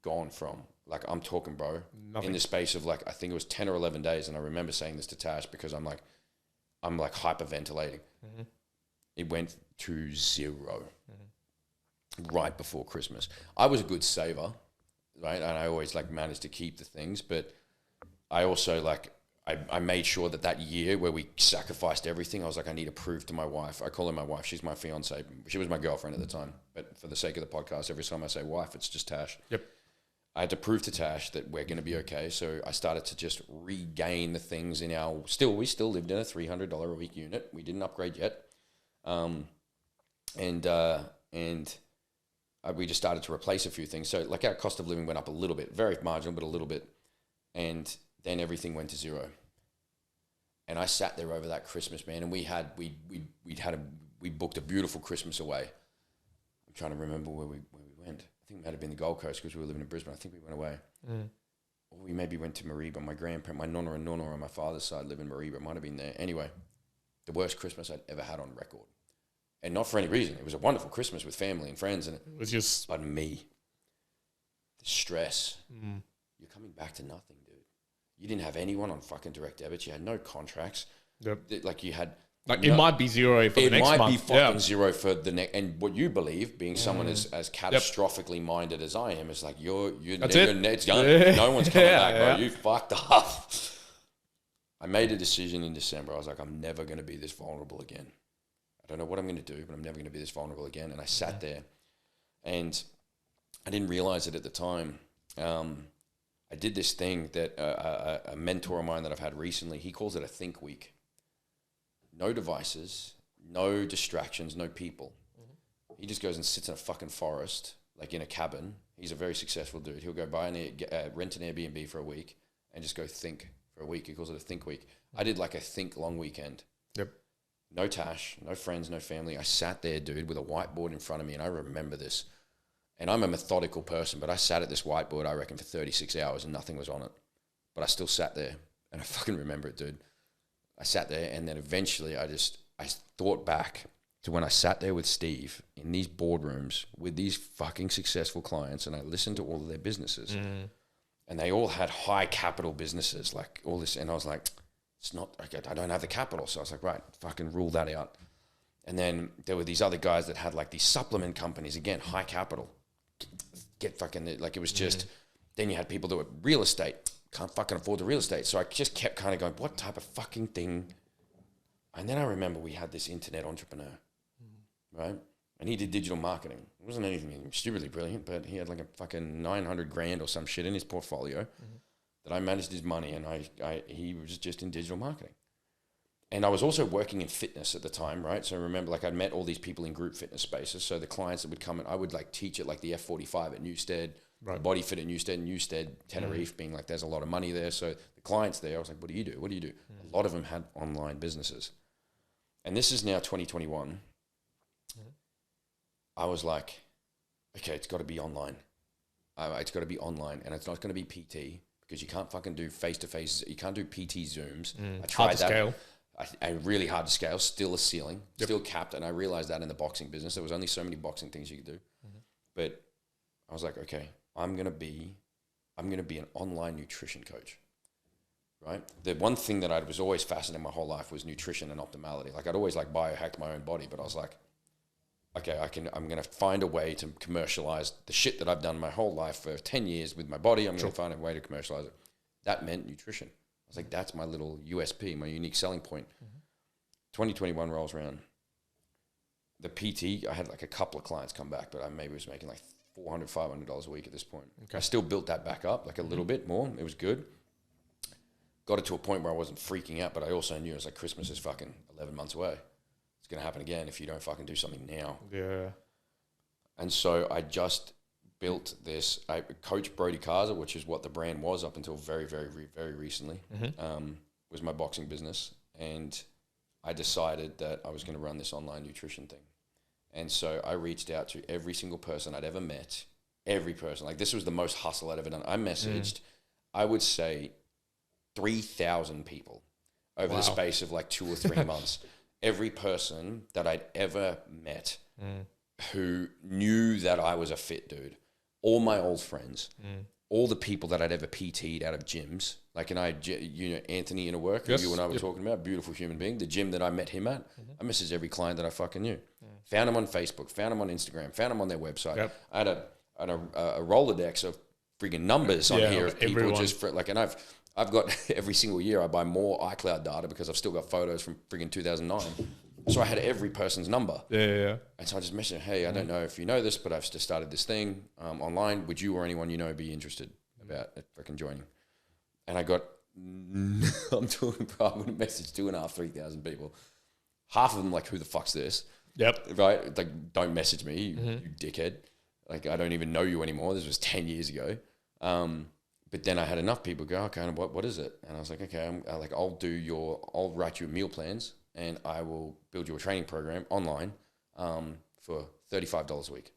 gone from, like, I'm talking, bro, in the space of like, I think it was 10 or 11 days. And I remember saying this to Tash because I'm like hyperventilating. It went to 0 right before Christmas. I was a good saver, right? And I always like managed to keep the things, but I also like, I made sure that year where we sacrificed everything, I was like, I need to prove to my wife. I call her my wife. She's my fiance. She was my girlfriend at the time. But for the sake of the podcast, every time I say wife, it's just Tash. Yep. I had to prove to Tash that we're going to be okay. So I started to just regain the things in our... we still lived in a $300 a week unit. We didn't upgrade yet. We just started to replace a few things. So like our cost of living went up a little bit, very marginal, but a little bit. And then everything went to 0. And I sat there over that Christmas, man, and we booked a beautiful Christmas away. I'm trying to remember where we went. I think it might have been the Gold Coast because we were living in Brisbane. I think we went away. Or we maybe went to Mareeba. My grandparent, my nonna and nonna on my father's side live in Mareeba. It might have been there. Anyway, the worst Christmas I'd ever had on record. And not for any reason. It was a wonderful Christmas with family and friends. And it was just... But me, the stress, you're coming back to nothing, dude. You didn't have anyone on fucking direct debits. You had no contracts. Yep. Like you had... Like it might be 0 for the next month. It might be fucking 0 for the next... And what you believe, being someone as catastrophically minded as I am, is like, it's done. No one's coming back, bro. You fucked up. I made a decision in December. I was like, I'm never going to be this vulnerable again. I don't know what I'm going to do, but I'm never going to be this vulnerable again. And I sat there and I didn't realize it at the time. I did this thing that a mentor of mine that I've had recently, he calls it a think week. No devices, no distractions, no people. He just goes and sits in a fucking forest, like in a cabin. He's a very successful dude. He'll go rent an Airbnb for a week and just go think for a week. He calls it a think week. I did like a think long weekend. Yep. No Tash, no friends, no family. I sat there, dude, with a whiteboard in front of me, and I remember this. And I'm a methodical person, but I sat at this whiteboard, I reckon, for 36 hours and nothing was on it. But I still sat there, and I fucking remember it, dude. I sat there, and then eventually I thought back to when I sat there with Steve in these boardrooms with these fucking successful clients, and I listened to all of their businesses. And they all had high capital businesses, like all this. And I was like, it's not, I don't have the capital. So I was like, right, fucking rule that out. And then there were these other guys that had like these supplement companies, again, high capital. Get fucking, like it was just, then you had people that were real estate, can't fucking afford the real estate. So I just kept kind of going, what type of fucking thing? And then I remember we had this internet entrepreneur, right? And he did digital marketing. It wasn't anything stupidly brilliant, but he had like a fucking 900 grand or some shit in his portfolio that I managed his money, and he was just in digital marketing. And I was also working in fitness at the time, right? So I remember, like, I'd met all these people in group fitness spaces. So the clients that would come in, I would like teach at like the F45 at Newstead, Body Fit at Newstead, Tenerife, being like, there's a lot of money there. So the clients there, I was like, what do you do? What do you do? A lot of them had online businesses. And this is now 2021. I was like, okay, it's got to be online. It's got to be online, and it's not going to be PT because you can't fucking do face-to-face. You can't do PT Zooms. I tried hard to scale. And really hard to scale, still a ceiling, still capped. And I realized that in the boxing business, there was only so many boxing things you could do. But I was like, okay, I'm going to be an online nutrition coach, right? The one thing that I was always fascinated my whole life was nutrition and optimality. Like I'd always like biohacked my own body, but I was like, okay, I'm going to find a way to commercialize the shit that I've done my whole life for 10 years with my body. I'm going to find a way to commercialize it. That meant nutrition. I was like, that's my little USP, my unique selling point. 2021 rolls around. The PT, I had like a couple of clients come back, but I maybe was making like $400, $500 a week at this point. Okay. I still built that back up like a little bit more. It was good. Got it to a point where I wasn't freaking out, but I also knew it was like Christmas is fucking 11 months away. It's going to happen again if you don't fucking do something now. Yeah. And so I just built this. I coached Brodie Casa, which is what the brand was up until very, very, very recently, was my boxing business. And I decided that I was going to run this online nutrition thing. And so I reached out to every single person I'd ever met, every person. Like, this was the most hustle I'd ever done. I messaged, I would say, 3,000 people over the space of like 2 or 3 months. Every person that I'd ever met who knew that I was a fit dude, all my old friends, all the people that I'd ever PT'd out of gyms, like, and Anthony in a work, you and I were talking about, beautiful human being, the gym that I met him at, I messaged every client that I fucking knew. Found him on Facebook, found him on Instagram, found him on their website. I had a Rolodex of friggin' numbers on here of people just for, like, and I've got every single year I buy more iCloud data because I've still got photos from friggin' 2009. So I had every person's number. And so I just messaged, hey, I don't know if you know this, but I've just started this thing online. Would you or anyone you know be interested about fucking joining? And I got, I'm talking, I would have messaged 2,500, 3,000 people. Half of them like, who the fuck's this? Right? Like, don't message me, you dickhead. Like, I don't even know you anymore. This was 10 years ago. But then I had enough people go, okay, what is it? And I was like, okay, I'll write you meal plans and I will build you a training program online for $35 a week.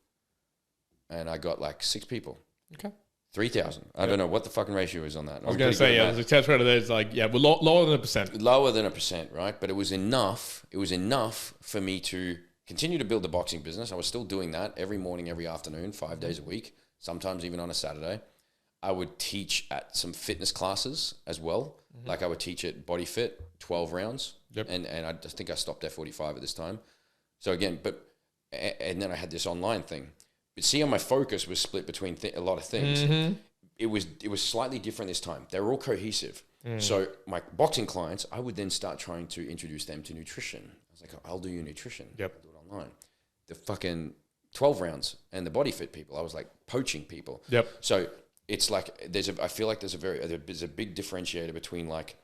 And I got like 6 people. Okay. 3,000. I don't know what the fucking ratio is on that. I was going to say, the success rate of that is like, lower than 1%. Lower than 1%, right? But it was enough. It was enough for me to continue to build the boxing business. I was still doing that every morning, every afternoon, 5 days a week, sometimes even on a Saturday. I would teach at some fitness classes as well. Like, I would teach at Body Fit, 12 rounds. And I just think I stopped at 45 at this time. So again, and then I had this online thing. But see how my focus was split between a lot of things. It was slightly different this time. They were all cohesive. So my boxing clients, I would then start trying to introduce them to nutrition. I was like, I'll do your nutrition. I'll do it online. The fucking 12 rounds and the Body Fit people, I was like poaching people. So it's like, I feel like there's a big differentiator between, like,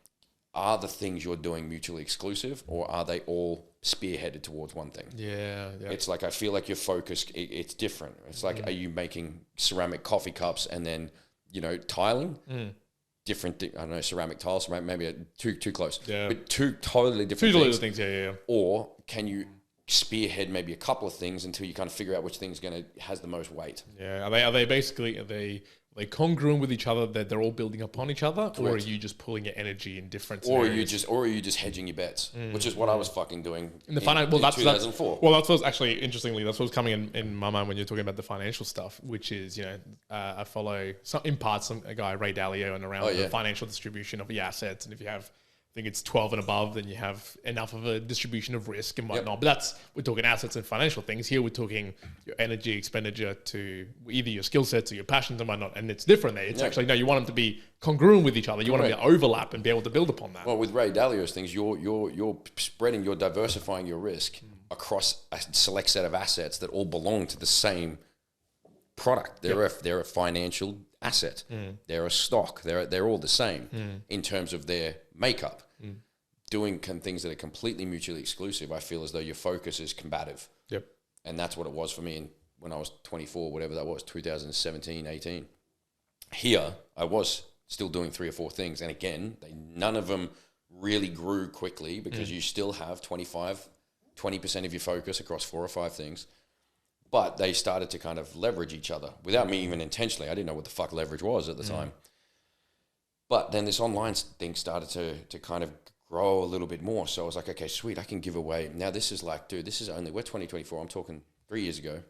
are the things you're doing mutually exclusive, or are they all spearheaded towards one thing? It's like, I feel like your focus, it's different. It's like, are you making ceramic coffee cups and then, tiling? Different, I don't know, ceramic tiles, maybe too close. But two totally different things. Or can you spearhead maybe a couple of things until you kind of figure out which thing's has the most weight? Are they congruent with each other, that they're all building upon each other? Correct. Or are you just pulling your energy in different scenarios? Or are you just hedging your bets, which is what I was fucking doing in 2004. That's what's actually, interestingly, that's what's coming in my mind when you're talking about the financial stuff, which is, I follow a guy, Ray Dalio, and around the financial distribution of the assets. And if you have, I think it's 12 and above, then you have enough of a distribution of risk and whatnot. But we're talking assets and financial things. Here we're talking your energy expenditure to either your skill sets or your passions and whatnot. And it's different there. It's actually, no, you want them to be congruent with each other. You want them to overlap and be able to build upon that. Well, with Ray Dalio's things, you're spreading, you're diversifying your risk across a select set of assets that all belong to the same product. They're a financial asset. They're a stock. They're all the same in terms of their makeup. Doing things that are completely mutually exclusive, I feel as though your focus is combative. And that's what it was for me when I was 24, whatever that was, 2017, 18. Here, I was still doing 3 or 4 things. And again, none of them really grew quickly because you still have 20% of your focus across 4 or 5 things. But they started to kind of leverage each other without me even intentionally. I didn't know what the fuck leverage was at the time. But then this online thing started to kind of grow a little bit more. So I was like, okay, sweet, I can give away. Now this is like, dude, this is only, we're 2024. I'm talking 3 years ago.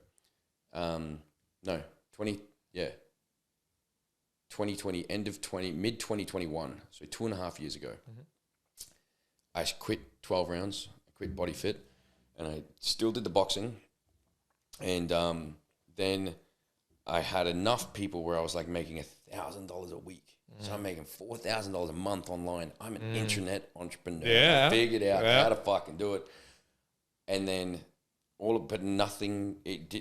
2020, mid 2021. So 2.5 years ago. I quit 12 rounds. I quit Body Fit. And I still did the boxing. And then I had enough people where I was like making $1,000 a week. So I'm making $4,000 a month online. I'm an internet entrepreneur. I figured out how to fucking do it. And then but nothing,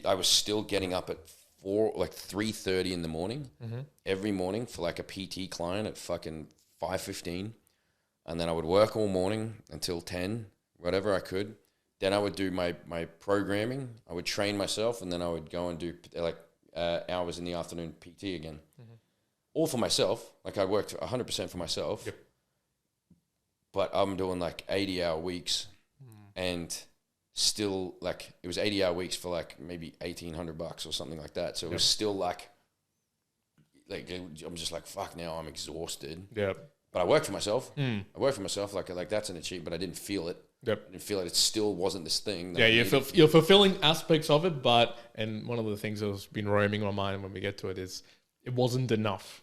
I was still getting up at 3:30 in the morning, every morning for like a PT client at fucking 5:15. And then I would work all morning until 10, whatever I could. Then I would do my programming. I would train myself, and then I would go and do hours in the afternoon PT again. All for myself. Like I worked 100% for myself. Yep. But I'm doing like 80-hour weeks, and still like it was 80-hour weeks for like maybe $1,800 or something like that. So it was still like I'm just like, fuck, now I'm exhausted. Yeah. But I worked for myself. I worked for myself. Like that's an achievement, but I didn't feel it. Yep. I didn't feel it. It still wasn't this thing. Yeah, you're fulfilling aspects of it, and one of the things that's been roaming my mind when we get to it is it wasn't enough.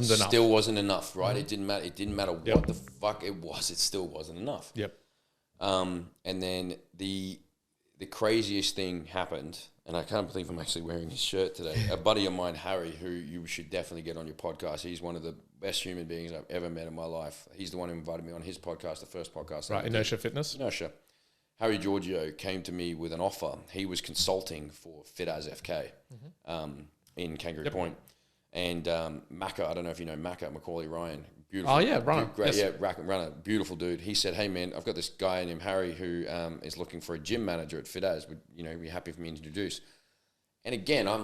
Still wasn't enough, right? It didn't matter. It didn't matter what the fuck it was. It still wasn't enough. Yep. And then the craziest thing happened, and I can't believe I'm actually wearing his shirt today. A buddy of mine, Harry, who you should definitely get on your podcast. He's one of the best human beings I've ever met in my life. He's the one who invited me on his podcast, the first podcast. Right, Inertia Fitness? Inertia. Harry Giorgio came to me with an offer. He was consulting for Fit As FK in Kangaroo Point. And Macca, I don't know if you know Macca, Macaulay Ryan. Beautiful. Oh, yeah, runner. Great, yes. Yeah, runner. Beautiful dude. He said, hey, man, I've got this guy named Harry who is looking for a gym manager at Fit As. Would be happy for me to introduce? And again, I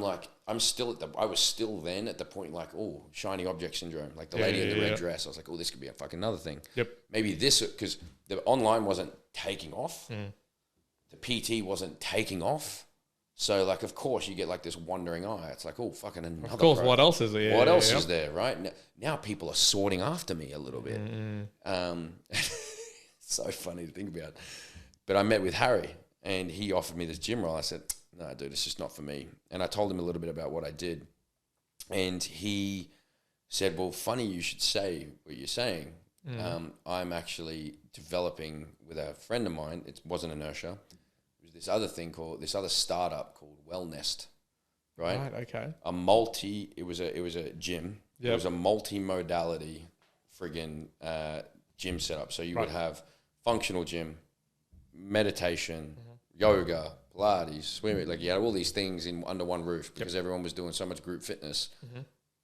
was still then at the point like, oh, shiny object syndrome. Like the lady in the red dress. I was like, oh, this could be a fucking another thing. Yep. Maybe this, because the online wasn't taking off. The PT wasn't taking off. So, like, of course, you get, like, this wandering eye. It's like, oh, fucking another Of course, pro. what else is there? What else is there, right? Now people are sorting after me a little bit. It's so funny to think about. But I met with Harry, and he offered me this gym role. I said, no, dude, it's just not for me. And I told him a little bit about what I did. And he said, well, funny you should say what you're saying. I'm actually developing with a friend of mine. It wasn't Inertia. This other startup called Wellness, right? Right, okay. It was a gym. Yep. It was a multi-modality friggin' gym setup. So you would have functional gym, meditation, yoga, Pilates, swimming. Like you had all these things under one roof because everyone was doing so much group fitness.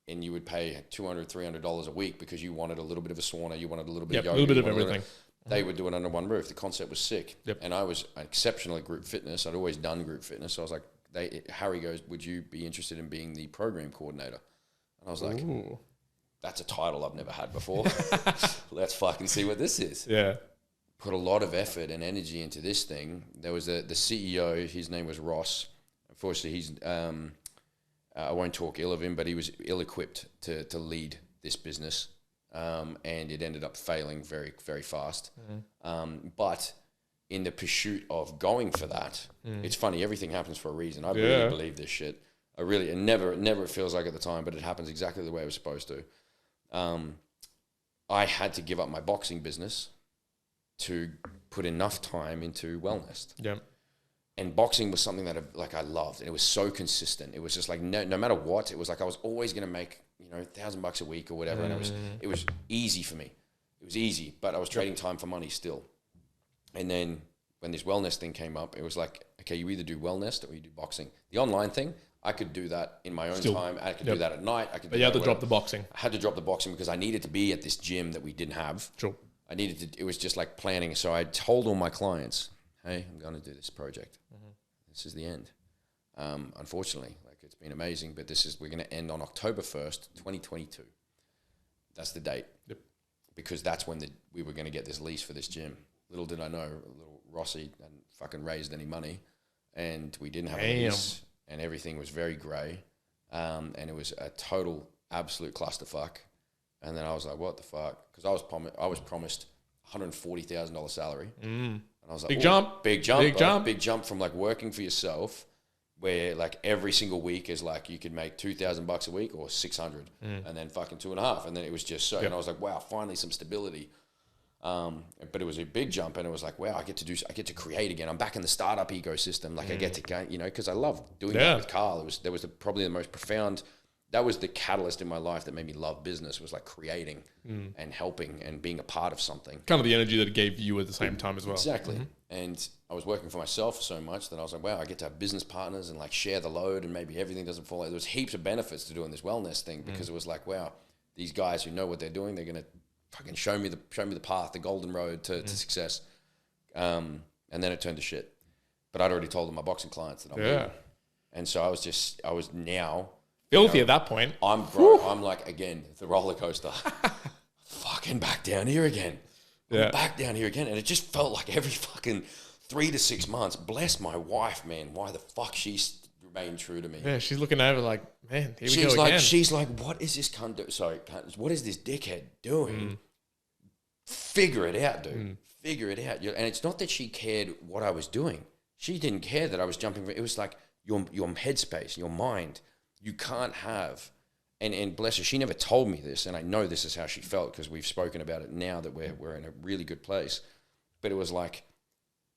And you would pay $200, $300 a week because you wanted a little bit of a sauna, you wanted a little bit of yoga. A little bit of everything. They would do it under one roof. The concept was sick. Yep. And I was exceptional at group fitness. I'd always done group fitness. So I was like, Harry goes, would you be interested in being the program coordinator? And I was like, ooh, that's a title I've never had before. Let's fucking see what this is. Yeah. Put a lot of effort and energy into this thing. There was the CEO, his name was Ross. Unfortunately, he's, I won't talk ill of him, but he was ill-equipped to lead this business. And it ended up failing very, very fast. But in the pursuit of going for that, it's funny, everything happens for a reason. I really believe this shit. It never feels like at the time, but it happens exactly the way it was supposed to. I had to give up my boxing business to put enough time into wellness. Yeah. And boxing was something that I loved, and it was so consistent. It was just like no matter what, it was like I was always going to make $1,000 a week or whatever, and it was easy for me. It was easy, but I was trading time for money still. And then when this wellness thing came up, it was like, okay, you either do wellness or you do boxing. The online thing, I could do that in my own time. I could do that at night. But you had to drop the boxing. I had to drop the boxing because I needed to be at this gym that we didn't have. Sure. It was just like planning. So I told all my clients, hey, I'm going to do this project. This is the end. Unfortunately, it's been amazing, but we're going to end on October 1st, 2022. That's the date. Yep. Because that's when we were going to get this lease for this gym. Little did I know, little Rossi hadn't fucking raised any money, and we didn't have a lease, and everything was very grey, and it was a total, absolute clusterfuck. And then I was like, what the fuck? Because I was promised $140,000 salary. And I was like, big jump. Big jump from like working for yourself, where like every single week is like you could make $2,000 a week or 600, and then fucking 2.5, and then it was just so. And I was like, wow, finally some stability. But it was a big jump, and it was like, wow, I get to create again. I'm back in the startup ecosystem. Like I get to go, because I love doing that with Carl. There was probably the most profound that was the catalyst in my life that made me love business, was like creating and helping and being a part of something. Kind of the energy that it gave you at the same time as well. Exactly. And I was working for myself so much that I was like, wow, I get to have business partners and like share the load, and maybe everything doesn't fall out. There was heaps of benefits to doing this wellness thing, because it was like, wow, these guys who know what they're doing, they're going to fucking show me the path, the golden road to success. And then it turned to shit. But I'd already told them my boxing clients that I'm leaving. And so I was now filthy at that point. I'm like, again, the roller coaster. Fucking back down here again. Back down here again. And it just felt like every fucking 3 to 6 months. Bless my wife, man. Why the fuck she's remained true to me? Yeah, she's looking over like, man, here we go again. She's like, what is this cunt do? Sorry, what is this dickhead doing? Figure it out, dude. Figure it out. And it's not that she cared what I was doing. She didn't care that I was jumping. It was like your headspace, your mind. You can't have, and bless her, she never told me this, and I know this is how she felt because we've spoken about it now that we're in a really good place. But it was like,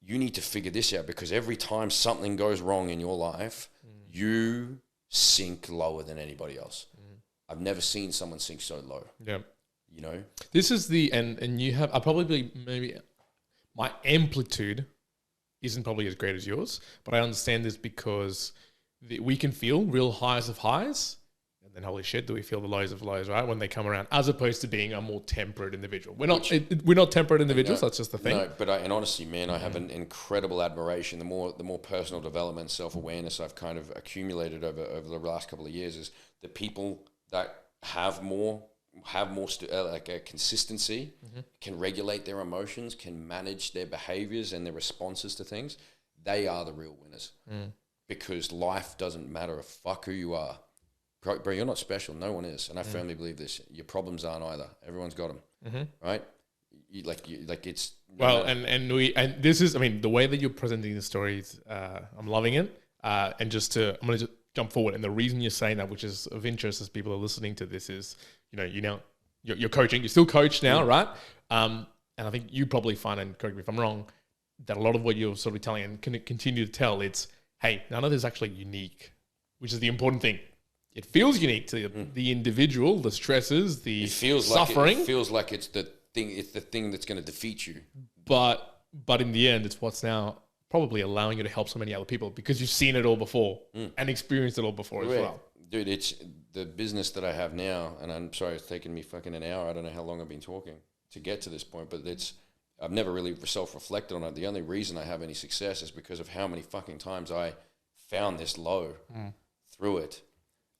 you need to figure this out, because every time something goes wrong in your life, you sink lower than anybody else. I've never seen someone sink so low. Yeah. You know? This is and you have, maybe my amplitude isn't probably as great as yours, but I understand this because we can feel real highs of highs, and then holy shit, do we feel the lows of lows, right, when they come around, as opposed to being a more temperate individual. We're not temperate individuals. That's just the thing. No, but and honestly, man, I have an incredible admiration. The more personal development, self-awareness I've kind of accumulated over the last couple of years is the people that have more like a consistency, can regulate their emotions, can manage their behaviors and their responses to things. They are the real winners. Because life doesn't matter a fuck who you are. Bro, you're not special. No one is. And I firmly believe this. Your problems aren't either. Everyone's got them. Right? It's... Well, and this is, I mean, the way that you're presenting the stories, I'm loving it. And I'm going to just jump forward. And the reason you're saying that, which is of interest as people are listening to this, is, you're coaching. You're still coached now, right? And I think you probably find, and correct me if I'm wrong, that a lot of what you're sort of telling and can continue to tell, it's, hey, none of this is actually unique, which is the important thing. It feels unique to the individual, the stresses, the suffering. It feels like it's the thing that's going to defeat you. But in the end, it's what's now probably allowing you to help so many other people, because you've seen it all before and experienced it all before as well. Dude, it's the business that I have now, and I'm sorry it's taken me fucking an hour. I don't know how long I've been talking to get to this point, but I've never really self-reflected on it. The only reason I have any success is because of how many fucking times I found this low through it.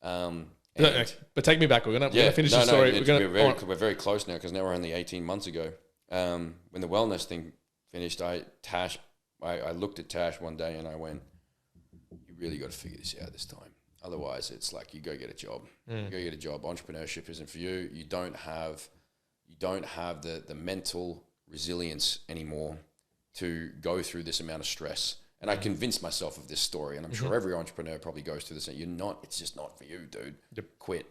But take me back. We're gonna finish the story. We're very close now, because now we're only 18 months ago. When the wellness thing finished, I looked at Tash one day and I went, "You really got to figure this out this time. Otherwise, it's like you go get a job. You go get a job. Entrepreneurship isn't for you. You don't have the mental resilience anymore to go through this amount of stress." And I convinced myself of this story, and I'm sure every entrepreneur probably goes through this. It's just not for you, dude. Quit.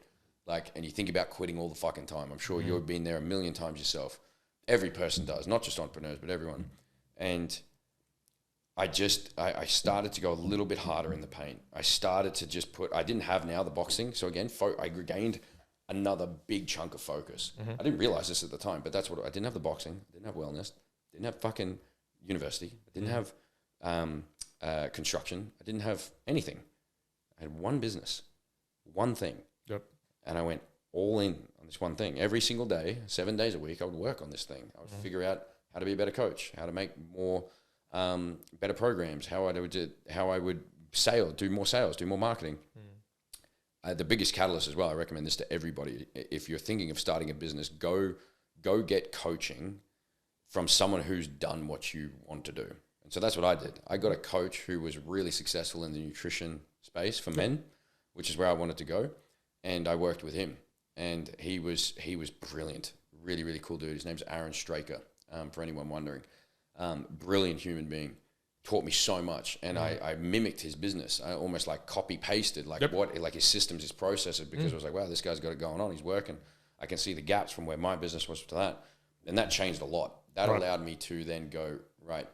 And you think about quitting all the fucking time. I'm sure you've been there a million times yourself. Every person does, not just entrepreneurs, but everyone. And I started to go a little bit harder in the paint. I started to I didn't have now the boxing. So again, I regained another big chunk of focus. I didn't realize this at the time, but that's what I didn't have the boxing, didn't have wellness, didn't have fucking university, I didn't have construction, I didn't have anything. I had one business, one thing. And I went all in on this one thing. Every single day, 7 days a week, I would work on this thing. I would figure out how to be a better coach, how to make more better programs, how I would do more sales, do more marketing. The biggest catalyst as well, I recommend this to everybody. If you're thinking of starting a business, go get coaching from someone who's done what you want to do. And so that's what I did. I got a coach who was really successful in the nutrition space for men, which is where I wanted to go. And I worked with him. And he was brilliant. Really, really cool dude. His name's Aaron Straker, for anyone wondering. Brilliant human being. Taught me so much. And I mimicked his business. I almost copy-pasted his systems, his processes, because I was like, wow, this guy's got it going on. He's working. I can see the gaps from where my business was to that. And that changed a lot. That allowed me to then go, right.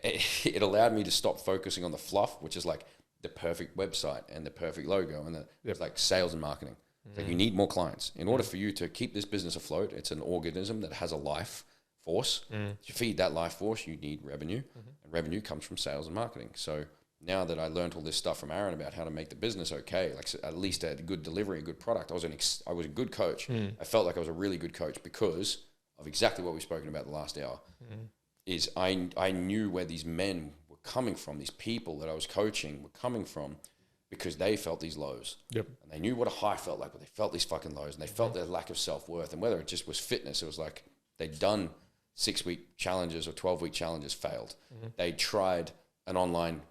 It allowed me to stop focusing on the fluff, which is like the perfect website and the perfect logo, and it's like sales and marketing. It's like you need more clients in order for you to keep this business afloat. It's an organism that has a life force. To feed that life force, you need revenue, and revenue comes from sales and marketing. So now that I learned all this stuff from Aaron about how to make the business okay, like at least a good delivery, a good product, I was a good coach. I felt like I was a really good coach because of exactly what we've spoken about the last hour. Is I knew where these men were coming from, these people that I was coaching were coming from, because they felt these lows. And they knew what a high felt like, but they felt these fucking lows, and they felt their lack of self-worth. And whether it just was fitness, it was like they'd done 6-week challenges or 12-week challenges, failed. They tried an online,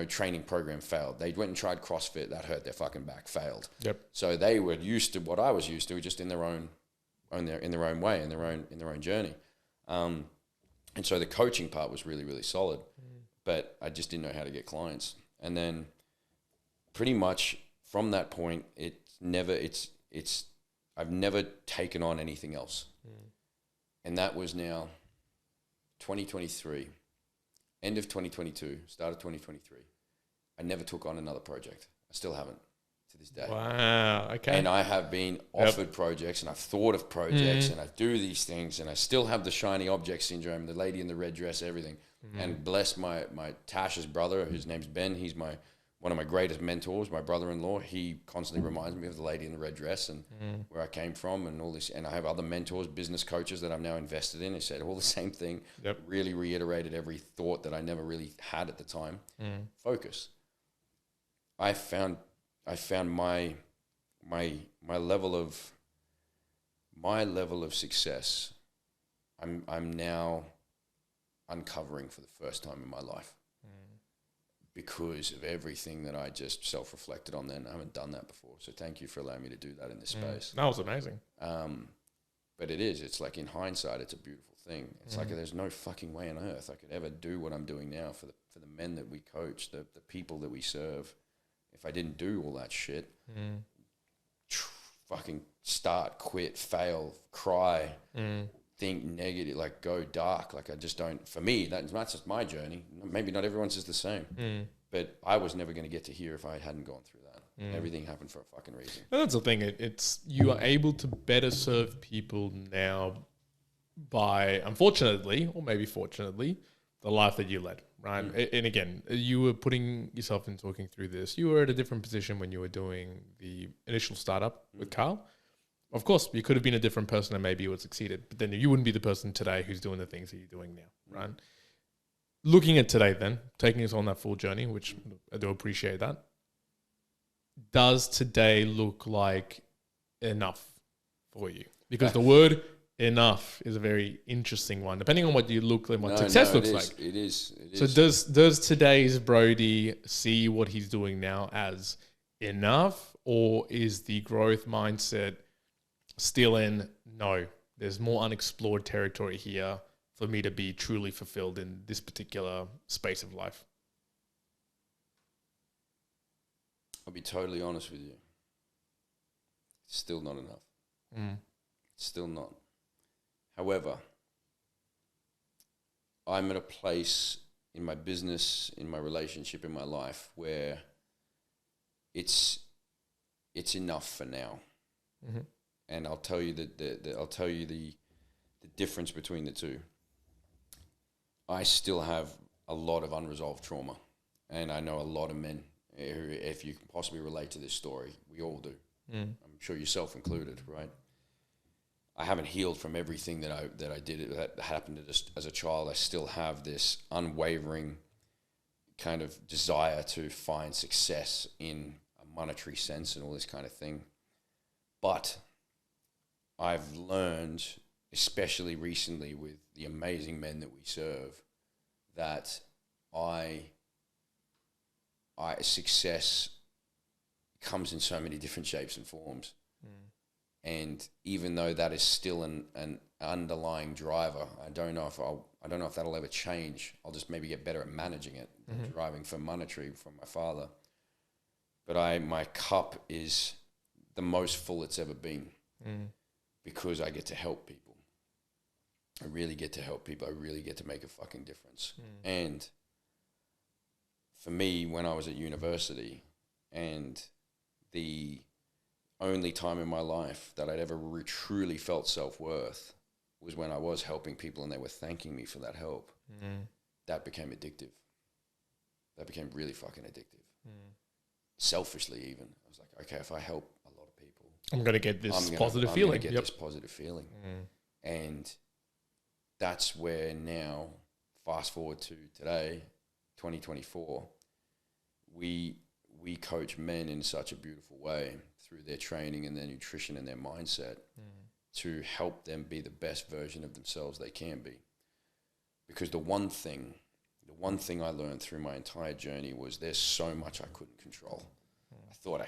training program, failed. They went and tried CrossFit, that hurt their fucking back, failed. So they were used to what I was used to, just in their own way, in their own journey. And so the coaching part was really, really solid, but I just didn't know how to get clients. And then pretty much from that point, I've never taken on anything else. And that was now 2023, end of 2022, start of 2023. I never took on another project. I still haven't to this day. Wow. Okay. And I have been offered projects, and I've thought of projects, and I do these things, and I still have the shiny object syndrome, the lady in the red dress, everything. And bless my Tash's brother, whose name's Ben. He's one of my greatest mentors, my brother-in-law. He constantly reminds me of the lady in the red dress and where I came from and all this. And I have other mentors, business coaches that I'm now invested in. They said all the same thing. Really reiterated every thought that I never really had at the time. Focus. I found my level of success. I'm now uncovering for the first time in my life. Because of everything that I just self-reflected on then. I haven't done that before. So thank you for allowing me to do that in this space. That was amazing. But it's like in hindsight, it's a beautiful thing. It's like there's no fucking way on earth I could ever do what I'm doing now for the men that we coach, the people that we serve. If I didn't do all that shit, fucking start, quit, fail, cry, think negative, like go dark. Like I just don't, for me, that's just my journey. Maybe not everyone's is the same, but I was never going to get to here if I hadn't gone through that. Everything happened for a fucking reason. And that's the thing. It's you are able to better serve people now by, unfortunately, or maybe fortunately, the life that you led, right? And again, you were putting yourself in talking through this. You were at a different position when you were doing the initial startup with Carl. Of course, you could have been a different person and maybe you would have succeeded, but then you wouldn't be the person today who's doing the things that you're doing now, right? Looking at today then, taking us on that full journey, which I do appreciate that. Does today look like enough for you? Because the word enough is a very interesting one, depending on what you look like, what success looks like. It is. So does today's Brodie see what he's doing now as enough, or is the growth mindset still in, no, there's more unexplored territory here for me to be truly fulfilled in this particular space of life? I'll be totally honest with you. It's still not enough. Still not. However, I'm at a place in my business, in my relationship, in my life where it's enough for now. And I'll tell you the difference between the two. I still have a lot of unresolved trauma, and I know a lot of men who, if you can possibly relate to this story, we all do. I'm sure yourself included, right? I haven't healed from everything that I did that happened as a child. I still have this unwavering kind of desire to find success in a monetary sense and all this kind of thing. But I've learned, especially recently with the amazing men that we serve, that success comes in so many different shapes and forms. And even though that is still an underlying driver, I don't know if that'll ever change. I'll just maybe get better at managing it, driving for monetary from my father. But my cup is the most full it's ever been. Because I get to help people. I really get to help people. I really get to make a fucking difference. And for me, when I was at university, and the only time in my life that I'd ever truly felt self-worth was when I was helping people and they were thanking me for that help. That became addictive. That became really fucking addictive. Selfishly even. I was like, okay, if I help a lot of people, I'm going to get this positive I'm feeling. I'm going to get this positive feeling. And that's where now, fast forward to today, 2024, we coach men in such a beautiful way through their training and their nutrition and their mindset to help them be the best version of themselves they can be. Because the one thing I learned through my entire journey was there's so much I couldn't control. I thought I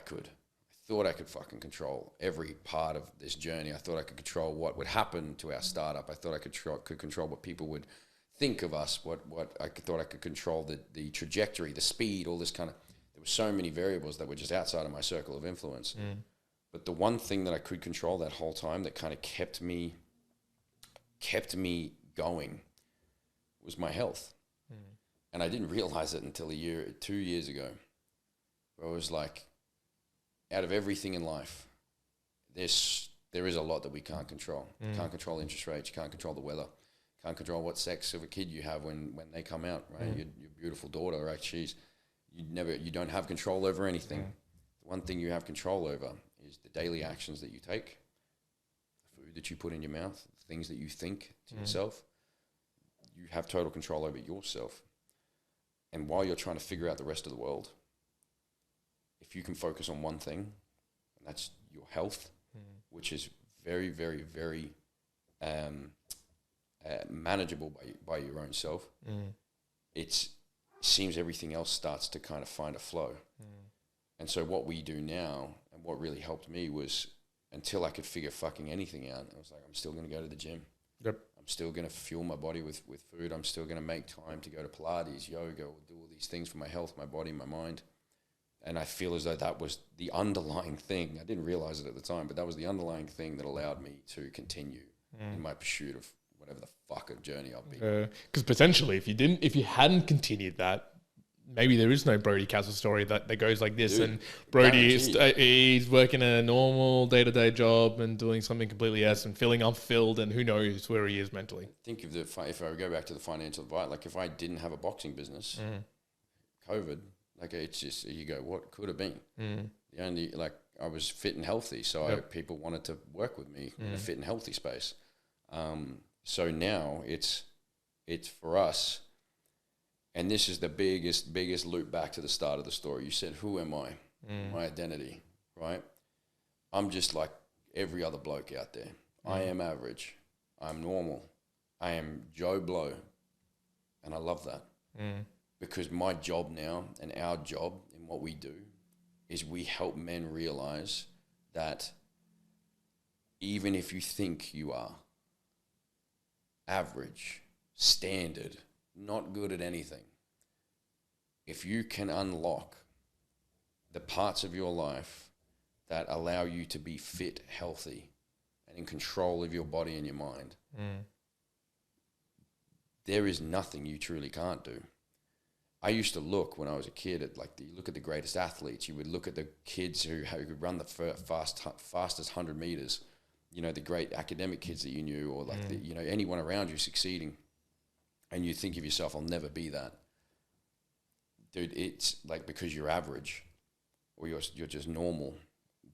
could fucking control every part of this journey. I thought I could control what would happen to our startup. I thought I could control what people would think of us, what I thought I could control the trajectory, the speed, all this kind of, there were so many variables that were just outside of my circle of influence. But the one thing that I could control that whole time that kind of kept me going was my health. And I didn't realize it until 2 years ago, where I was like, out of everything in life, there is a lot that we can't control. You can't control interest rates, you can't control the weather, can't control what sex of a kid you have when they come out, right? Your beautiful daughter, right? You don't have control over anything. The one thing you have control over is the daily actions that you take, the food that you put in your mouth, the things that you think to yourself. You have total control over yourself. And while you're trying to figure out the rest of the world, if you can focus on one thing, and that's your health, which is very, very, very manageable by your own self, it seems everything else starts to kind of find a flow. And so what we do now, and what really helped me was, until I could figure fucking anything out, I was like, I'm still going to go to the gym. Yep. I'm still going to fuel my body with food. I'm still going to make time to go to Pilates, yoga, or do all these things for my health, my body, my mind. And I feel as though that was the underlying thing. I didn't realize it at the time, but that was the underlying thing that allowed me to continue in my pursuit of whatever the fuck a journey I'll be. Because potentially, if you hadn't continued that, maybe there is no Brodie Casa story that goes like this. Dude, and Brodie he's working a normal day-to-day job and doing something completely else and feeling unfulfilled, and who knows where he is mentally. Think of if I go back to the financial advice, like if I didn't have a boxing business, COVID, like it's just, you go, what could have been? The only, like, I was fit and healthy, so people wanted to work with me in a fit and healthy space. So now it's for us. And this is the biggest loop back to the start of the story. You said, who am I? My identity, right? I'm just like every other bloke out there. I am average. I'm normal. I am Joe Blow. And I love that. Because my job now, and our job in what we do, is we help men realize that even if you think you are average, standard, not good at anything, if you can unlock the parts of your life that allow you to be fit, healthy, and in control of your body and your mind, there is nothing you truly can't do. I used to look when I was a kid at, like, you look at the greatest athletes, you would look at the kids who could run the fastest 100 meters, you know, the great academic kids that you knew, or like anyone around you succeeding. And you think of yourself, I'll never be that. Dude, it's like, because you're average or you're just normal.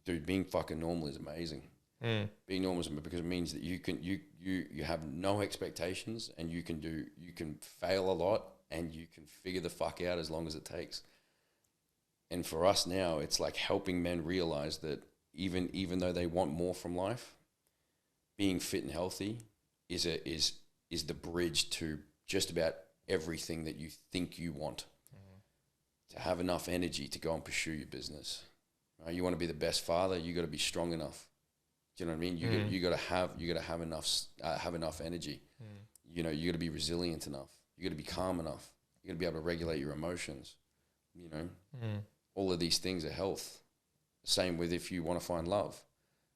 Dude, being fucking normal is amazing. Being normal is because it means that you have no expectations, and you can fail a lot, and you can figure the fuck out as long as it takes. And for us now, it's like helping men realize that even though they want more from life, being fit and healthy is the bridge to just about everything that you think you want. To have enough energy to go and pursue your business. Right? You want to be the best father, you got to be strong enough. Do you know what I mean? You got to have enough energy. You know, you got to be resilient enough. You got to be calm enough. You got to be able to regulate your emotions. You know, all of these things are health. Same with if you want to find love,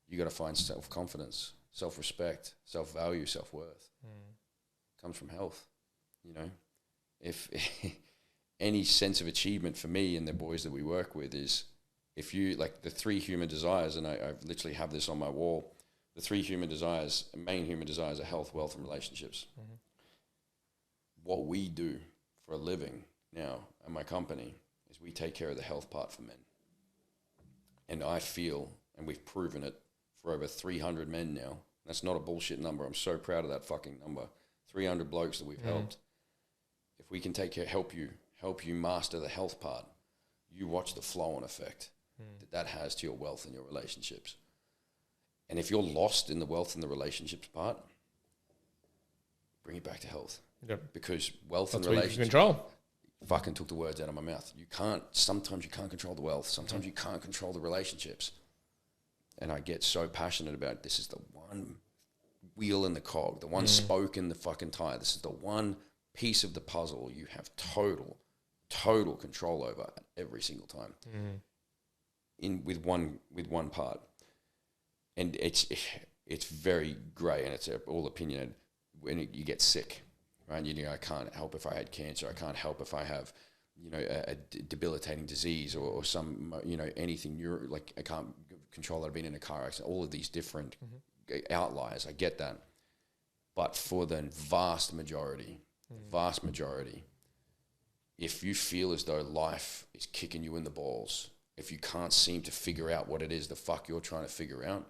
you got to find self-confidence, self-respect, self-value, self-worth. Comes from health. You know, if any sense of achievement for me and the boys that we work with is, if you, like the 3 human desires, and I literally have this on my wall, the 3 human desires, main human desires are health, wealth, and relationships. Mm-hmm. What we do for a living now at my company is we take care of the health part for men. And I feel, and we've proven it for over 300 men now. That's not a bullshit number. I'm so proud of that fucking number. 300 blokes that we've helped. If we can help you master the health part, you watch the flow-on effect that has to your wealth and your relationships. And if you're lost in the wealth and the relationships part, bring it back to health. Yep. Because wealth and relationships, control. Fucking took the words out of my mouth. Sometimes you can't control the wealth. Sometimes you can't control the relationships. And I get so passionate about, this is the one wheel in the cog, the one spoke in the fucking tire. This is the one piece of the puzzle you have total control over every single time. With one part. And it's very grey, and it's all opinionated. When you get sick, right? I can't help if I had cancer. I can't help if I have, a debilitating disease or some, anything. Like, I can't control that I've been in a car accident. All of these different outliers. I get that. But for the vast majority, if you feel as though life is kicking you in the balls, if you can't seem to figure out what it is the fuck you're trying to figure out,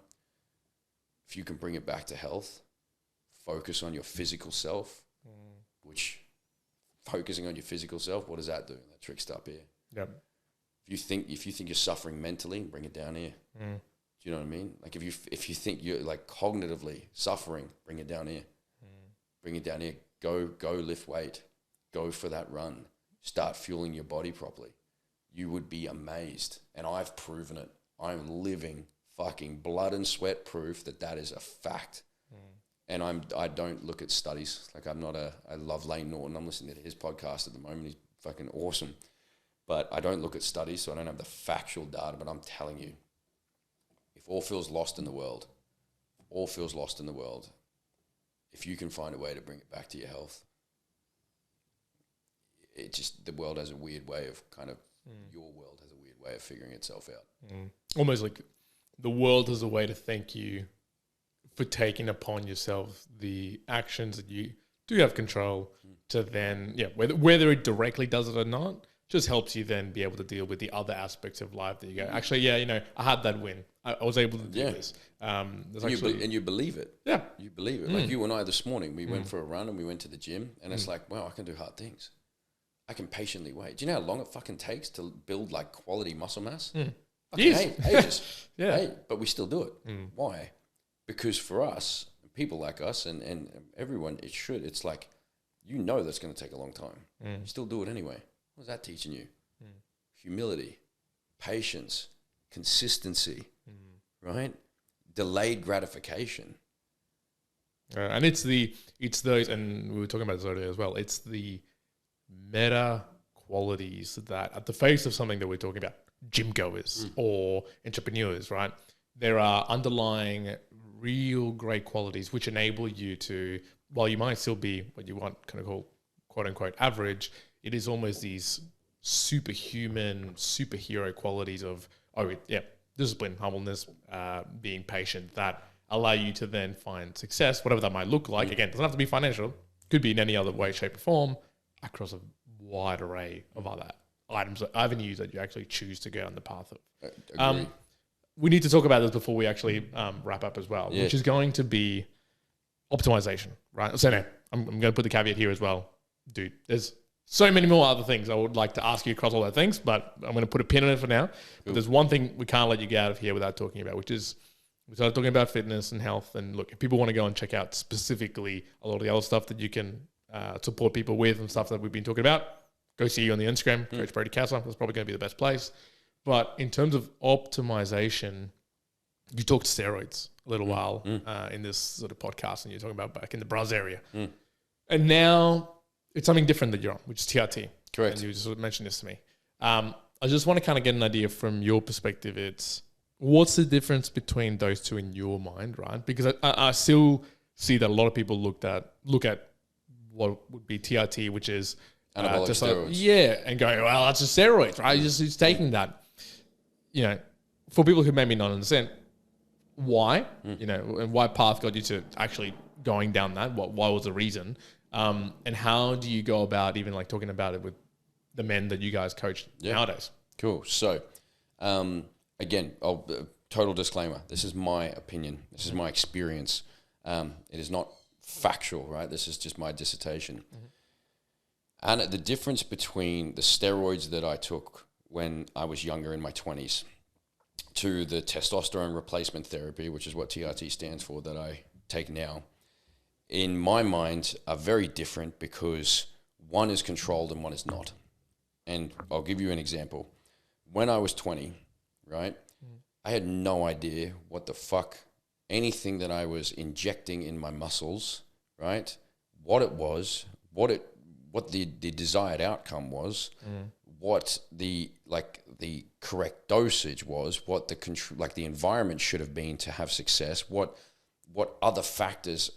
if you can bring it back to health, focus on your physical self, which focusing on your physical self, what does that do? That trick's up here. Yep. If you think you're suffering mentally, bring it down here. Do you know what I mean? Like if you think you're like cognitively suffering, bring it down here. Bring it down here. Go lift weight. Go for that run. Start fueling your body properly. You would be amazed. And I've proven it. I'm living fucking blood and sweat proof that is a fact. And I don't look at studies. Like I love Lane Norton. I'm listening to his podcast at the moment. He's fucking awesome. But I don't look at studies, so I don't have the factual data. But I'm telling you, if all feels lost in the world, if you can find a way to bring it back to your health, the world has a weird way of your world has a weird way of figuring itself out. Almost like the world has a way to thank you for taking upon yourself the actions that you do have control to then, whether it directly does it or not, just helps you then be able to deal with the other aspects of life that you go, actually, I had that win. I was able to do this. And you believe it. Yeah. You believe it. Like you and I this morning, we went for a run and we went to the gym, and it's like, wow, I can do hard things. I can patiently wait. Do you know how long it fucking takes to build like quality muscle mass? Ages. But we still do it. Why? Because for us, people like us and everyone, it's like, that's going to take a long time. You still do it anyway. What is that teaching you? Humility, patience, consistency, right? Delayed gratification. And it's those, and we were talking about this earlier as well, it's the meta qualities that at the face of something that we're talking about, gym goers or entrepreneurs, right? There are underlying real great qualities which enable you to, while you might still be what you want kind of call quote unquote average, it is almost these superhuman, superhero qualities of, discipline, humbleness, being patient, that allow you to then find success, whatever that might look like. Again, it doesn't have to be financial. Could be in any other way, shape or form, across a wide array of other items, avenues that you actually choose to go on the path of. We need to talk about this before we actually wrap up as well, which is going to be optimization, right? So no, I'm going to put the caveat here as well. Dude, there's so many more other things I would like to ask you across all those things, but I'm going to put a pin in it for now. Cool. But there's one thing we can't let you get out of here without talking about, which is we started talking about fitness and health. And look, if people want to go and check out specifically a lot of the other stuff that you can support people with and stuff that we've been talking about, go see you on the Instagram, Coach Brodie Casa. That's probably going to be the best place. But in terms of optimization, you talked steroids a little while in this sort of podcast, and you're talking about back in the Braz area. And now it's something different that you're on, which is TRT. Correct. And you just sort of mentioned this to me. I just want to kind of get an idea from your perspective. It's what's the difference between those two in your mind, right? Because I still see that a lot of people look at what would be TRT, which is Anabolic steroids. Yeah, and going, well, that's just steroids, right? He's taking that. You know, for people who maybe not understand why, you know, and why path got you to actually going down that, why was the reason? And how do you go about even like talking about it with the men that you guys coach nowadays? Cool. So, again, total disclaimer. This is my opinion. This is my experience. It is not factual, right? This is just my dissertation. And the difference between the steroids that I took when I was younger in my 20s to the testosterone replacement therapy, which is what TRT stands for, that I take now, in my mind are very different because one is controlled and one is not. And I'll give you an example. When I was 20, right, I had no idea what the fuck anything that I was injecting in my muscles, right, what it was, what the desired outcome was, what the correct dosage was, what the environment should have been to have success, what other factors,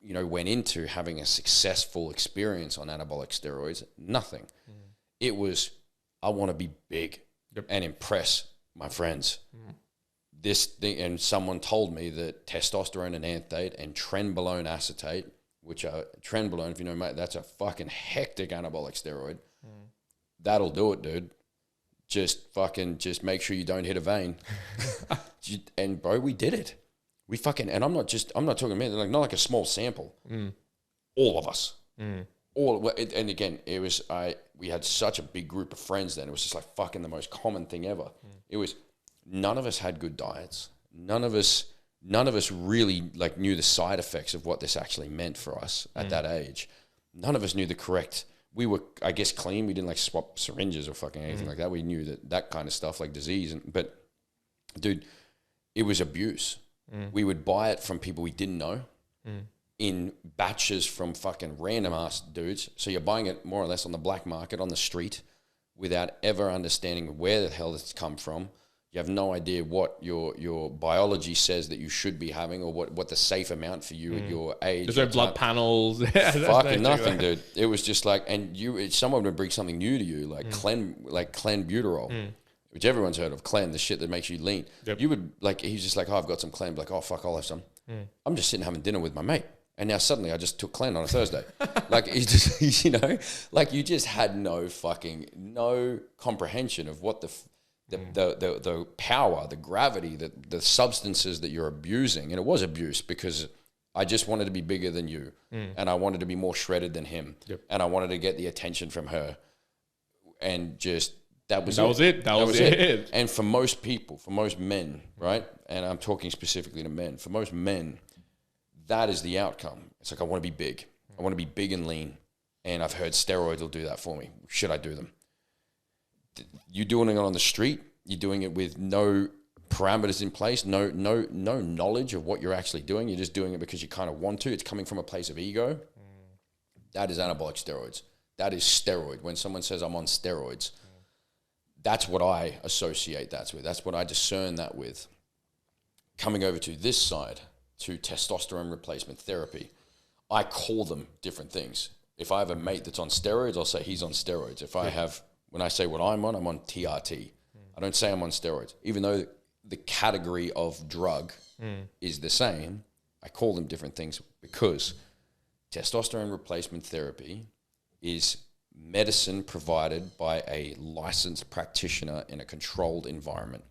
you know, went into having a successful experience on anabolic steroids. Nothing. It was, I want to be big and impress my friends. This thing, and someone told me that testosterone enanthate and trenbolone acetate, which are trenbolone, if you know, mate, that's a fucking hectic anabolic steroid. That'll do it, dude. Just make sure you don't hit a vein. And bro, we did it. We fucking, and I'm not talking about like, not like a small sample. All of us. And again, we had such a big group of friends then. It was just like fucking the most common thing ever. It was, none of us had good diets. None of us really like knew the side effects of what this actually meant for us at that age. None of us knew the correct, we were, I guess, clean. We didn't like swap syringes or fucking anything like that. We knew that kind of stuff, like disease. But dude, it was abuse. We would buy it from people we didn't know in batches from fucking random ass dudes. So you're buying it more or less on the black market, on the street, without ever understanding where the hell it's come from. You have no idea what your biology says that you should be having, or what the safe amount for you at your age. There's no blood panels. Fucking nothing, dude. It was just like, and someone would bring something new to you, like clenbuterol, which everyone's heard of. Clen, the shit that makes you lean. You would like, he's just like, oh, I've got some Clen. Like, oh fuck, I'll have some. I'm just sitting having dinner with my mate, and now suddenly I just took Clen on a Thursday. Like, it's just, you know, like you just had no comprehension of what the power, the gravity, the substances that you're abusing. And it was abuse because I just wanted to be bigger than you, and I wanted to be more shredded than him, and I wanted to get the attention from her, and just that was it. And for most people, for most men, right, and I'm talking specifically to men, for most men, that is the outcome. It's like, I want to be big. I want to be big and lean, and I've heard steroids will do that for me. Should I do them? You're doing it on the street. You're doing it with no parameters in place, no knowledge of what you're actually doing. You're just doing it because you kind of want to. It's coming from a place of ego. That is anabolic steroids. That is steroid. When someone says I'm on steroids, that's what I associate that with. That's what I discern that with. Coming over to this side, to testosterone replacement therapy, I call them different things. If I have a mate that's on steroids, I'll say he's on steroids. When I say what I'm on TRT. I don't say I'm on steroids. Even though the category of drug is the same, I call them different things because testosterone replacement therapy is medicine provided by a licensed practitioner in a controlled environment.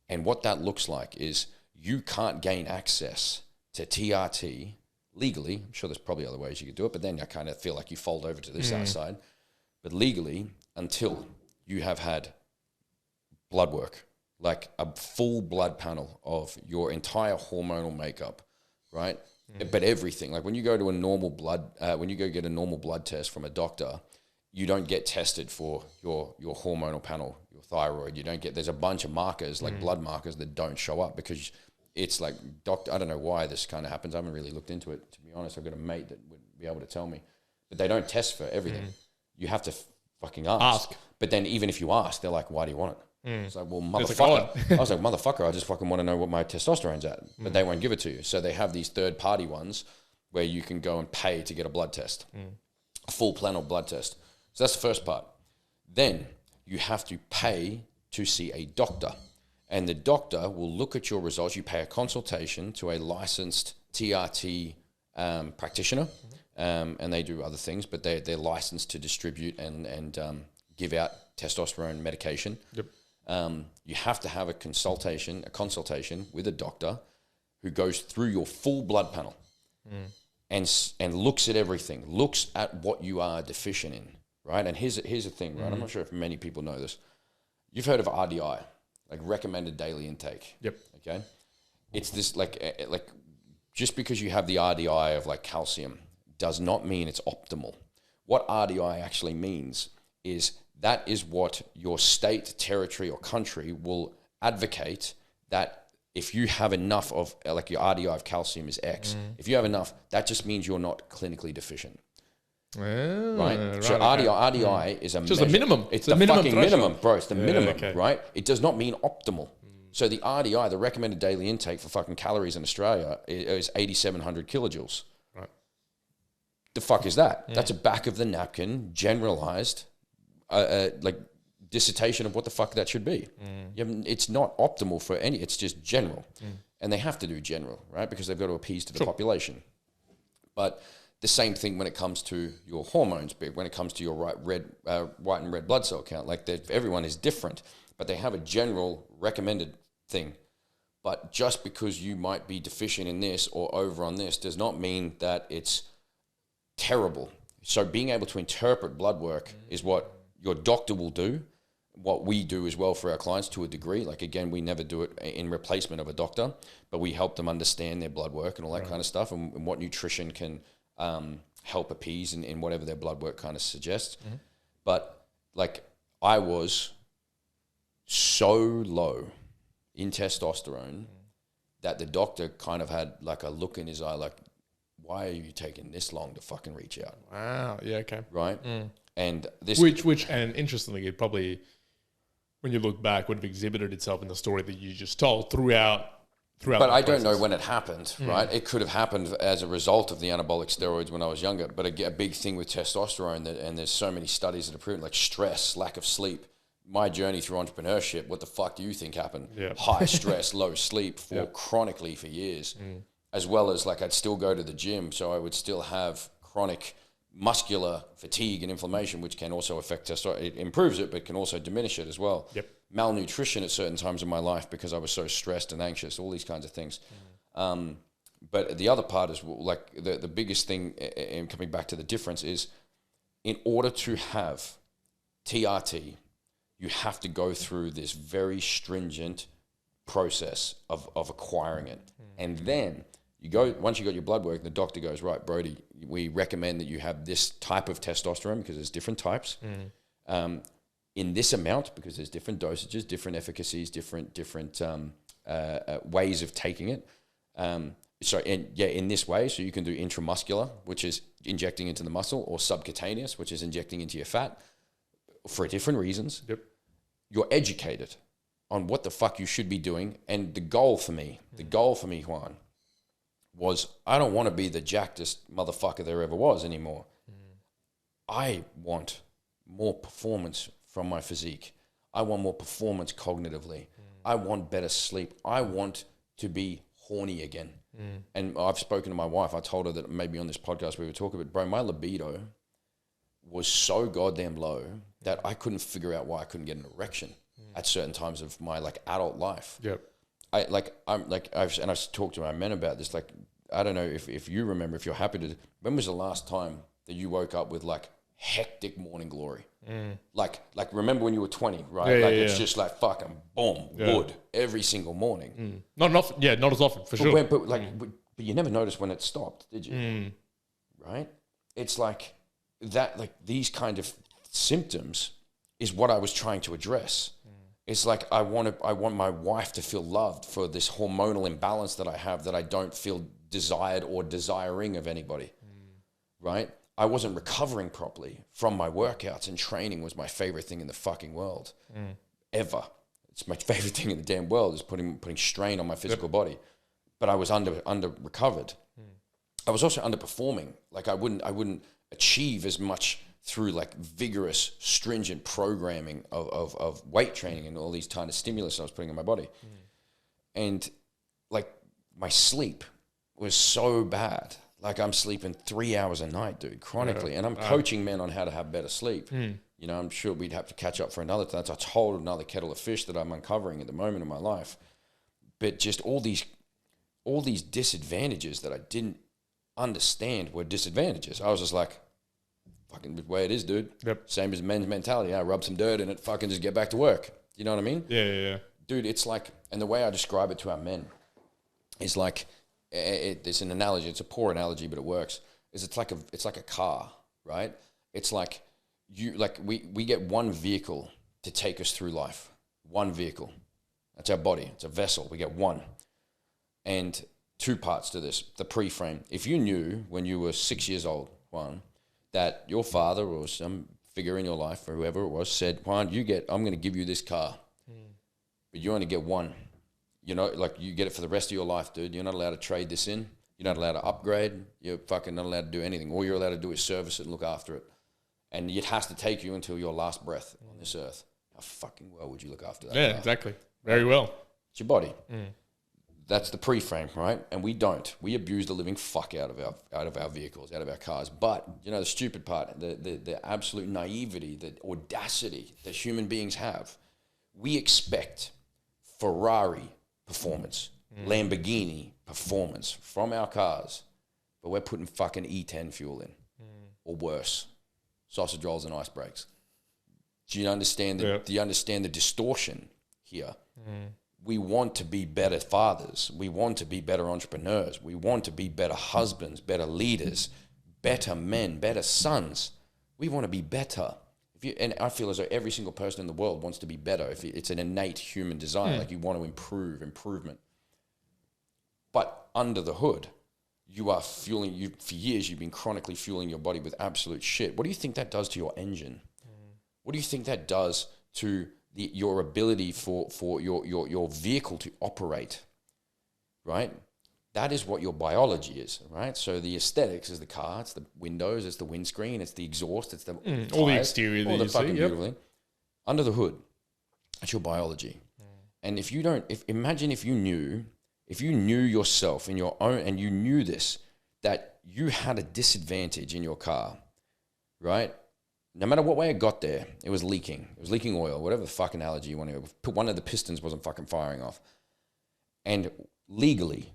And what that looks like is you can't gain access to TRT legally. I'm sure there's probably other ways you could do it, but then I kind of feel like you fold over to this outside. But legally, until you have had blood work, like a full blood panel of your entire hormonal makeup, right? But everything, like when you go to a normal blood, when you go get a normal blood test from a doctor, you don't get tested for your hormonal panel, your thyroid. You don't get, there's a bunch of markers, like blood markers that don't show up because it's like, I don't know why this kind of happens. I haven't really looked into it, to be honest. I've got a mate that would be able to tell me, but they don't test for everything. You have to fucking ask. But then even if you ask, they're like, why do you want it? It's like, well, motherfucker. I was like, motherfucker, I just fucking want to know what my testosterone's at. But they won't give it to you. So they have these third-party ones where you can go and pay to get a blood test, a full panel blood test. So that's the first part. Then you have to pay to see a doctor. And the doctor will look at your results. You pay a consultation to a licensed TRT practitioner, and they do other things, but they're licensed to distribute and give out testosterone medication. Yep. You have to have a consultation with a doctor who goes through your full blood panel and looks at everything, looks at what you are deficient in, right? And here's the thing, right? I'm not sure if many people know this. You've heard of RDI, like recommended daily intake. Yep. Okay. It's this like just because you have the RDI of like calcium does not mean it's optimal. What RDI actually means is that is what your state, territory, or country will advocate, that if you have enough of, like your RDI of calcium is X, if you have enough, that just means you're not clinically deficient. Right? So okay. RDI is a just measure. a minimum. It's the the minimum fucking threshold. minimum, bro. It's the minimum, okay. right? It does not mean optimal. So the RDI, the recommended daily intake for fucking calories in Australia, is 8,700 kilojoules. Right. The fuck is that? That's a back of the napkin, generalized, like dissertation of what the fuck that should be. It's not optimal for any. It's just general, and they have to do general, right? Because they've got to appease to the population. But the same thing when it comes to your hormones, when it comes to your white and red blood cell count. Like everyone is different, but they have a general recommended thing. But just because you might be deficient in this or over on this does not mean that it's terrible. So being able to interpret blood work is what your doctor will do, what we do as well for our clients to a degree. Like, again, we never do it in replacement of a doctor, but we help them understand their blood work and all that kind of stuff, and what nutrition can help appease in whatever their blood work kind of suggests. But like, I was so low in testosterone that the doctor kind of had like a look in his eye, like, why are you taking this long to fucking reach out? Wow. Yeah. Okay. Right. And this, and interestingly, it probably, when you look back, would have exhibited itself in the story that you just told throughout. But I don't know when it happened, right? It could have happened as a result of the anabolic steroids when I was younger. But a big thing with testosterone, and there's so many studies that have proven, like stress, lack of sleep. My journey through entrepreneurship, what the fuck do you think happened? Yeah. High stress, low sleep for chronically for years, as well as like I'd still go to the gym, so I would still have chronic muscular fatigue and inflammation, which can also affect testosterone. It improves it, but can also diminish it as well. Yep. Malnutrition at certain times in my life because I was so stressed and anxious, all these kinds of things. But the other part is like the biggest thing, and coming back to the difference, is in order to have TRT, you have to go through this very stringent process of acquiring it. And then you go, once you got your blood work, the doctor goes, right, Brodie, we recommend that you have this type of testosterone because there's different types. In this amount, because there's different dosages, different efficacies, different ways of taking it. In this way, so you can do intramuscular, which is injecting into the muscle, or subcutaneous, which is injecting into your fat, for different reasons. Yep. You're educated on what the fuck you should be doing. And the goal for me, Juan, was I don't want to be the jackedest motherfucker there ever was anymore. I want more performance from my physique. I want more performance cognitively. I want better sleep. I want to be horny again. And I've spoken to my wife. I told her that maybe on this podcast we were talking about, bro, my libido was so goddamn low that I couldn't figure out why I couldn't get an erection at certain times of my like adult life. Yep. I've talked to my men about this. Like, I don't know if you remember, if you're happy to, when was the last time that you woke up with like hectic morning glory? Like remember when you were 20, right? It's just like fucking boom, wood every single morning. Not enough. Yeah, not as often for sure. But you never noticed when it stopped, did you? Right? It's like that. Like these kind of symptoms is what I was trying to address. It's like I want my wife to feel loved for this hormonal imbalance that I have, that I don't feel desired or desiring of anybody. Right? I wasn't recovering properly from my workouts, and training was my favorite thing in the fucking world ever. It's my favorite thing in the damn world, is putting strain on my physical body. But I was under recovered. I was also underperforming. Like I wouldn't achieve as much through like vigorous, stringent programming of weight training and all these kind of stimulus I was putting in my body. And like my sleep was so bad. Like I'm sleeping 3 hours a night, dude, chronically. And I'm coaching men on how to have better sleep. You know, I'm sure we'd have to catch up for another time. That's a whole another kettle of fish that I'm uncovering at the moment in my life. But just all these disadvantages that I didn't understand were disadvantages. I was just like, fucking the way it is, dude. Yep. Same as men's mentality. I rub some dirt in it, fucking just get back to work. You know what I mean? Yeah. Dude, it's like, and the way I describe it to our men is like, it's an analogy. It's a poor analogy, but it works. It's like a car, right? It's like we get one vehicle to take us through life. One vehicle. That's our body. It's a vessel. We get one. And two parts to this. The pre-frame. If you knew when you were 6 years old, Juan, that your father or some figure in your life or whoever it was said, Juan, I'm going to give you this car, but you only get one. You know, like you get it for the rest of your life, dude. You're not allowed to trade this in. You're not allowed to upgrade. You're fucking not allowed to do anything. All you're allowed to do is service it and look after it. And it has to take you until your last breath on this earth. How fucking well would you look after that? Yeah, exactly. Very well. It's your body. That's the pre-frame, right? And we don't. We abuse the living fuck out of our vehicles, out of our cars. But you know the stupid part, the absolute naivety, the audacity that human beings have. We expect Ferrari performance, Lamborghini performance from our cars, but we're putting fucking E10 fuel in, or worse, sausage rolls and ice breaks. Do you understand do you understand the distortion here? We want to be better fathers. We want to be better entrepreneurs. We want to be better husbands, better leaders, better men, better sons. We want to be better. And I feel as though every single person in the world wants to be better. It's an innate human desire. Like you want to improvement. But under the hood, you are fueling, for years you've been chronically fueling your body with absolute shit. What do you think that does to your engine? What do you think that does to your ability for your vehicle to operate, right? That is what your biology is, right? So the aesthetics is the car, it's the windows, it's the windscreen, it's the exhaust, it's the tires, all the exterior, all the fucking beautiful. Under the hood, that's your biology. And if you don't, imagine if you knew yourself in your own, and you knew this, that you had a disadvantage in your car, right? No matter what way it got there, it was leaking. It was leaking oil, whatever the fuck analogy you want to put. One of the pistons wasn't fucking firing off. And legally,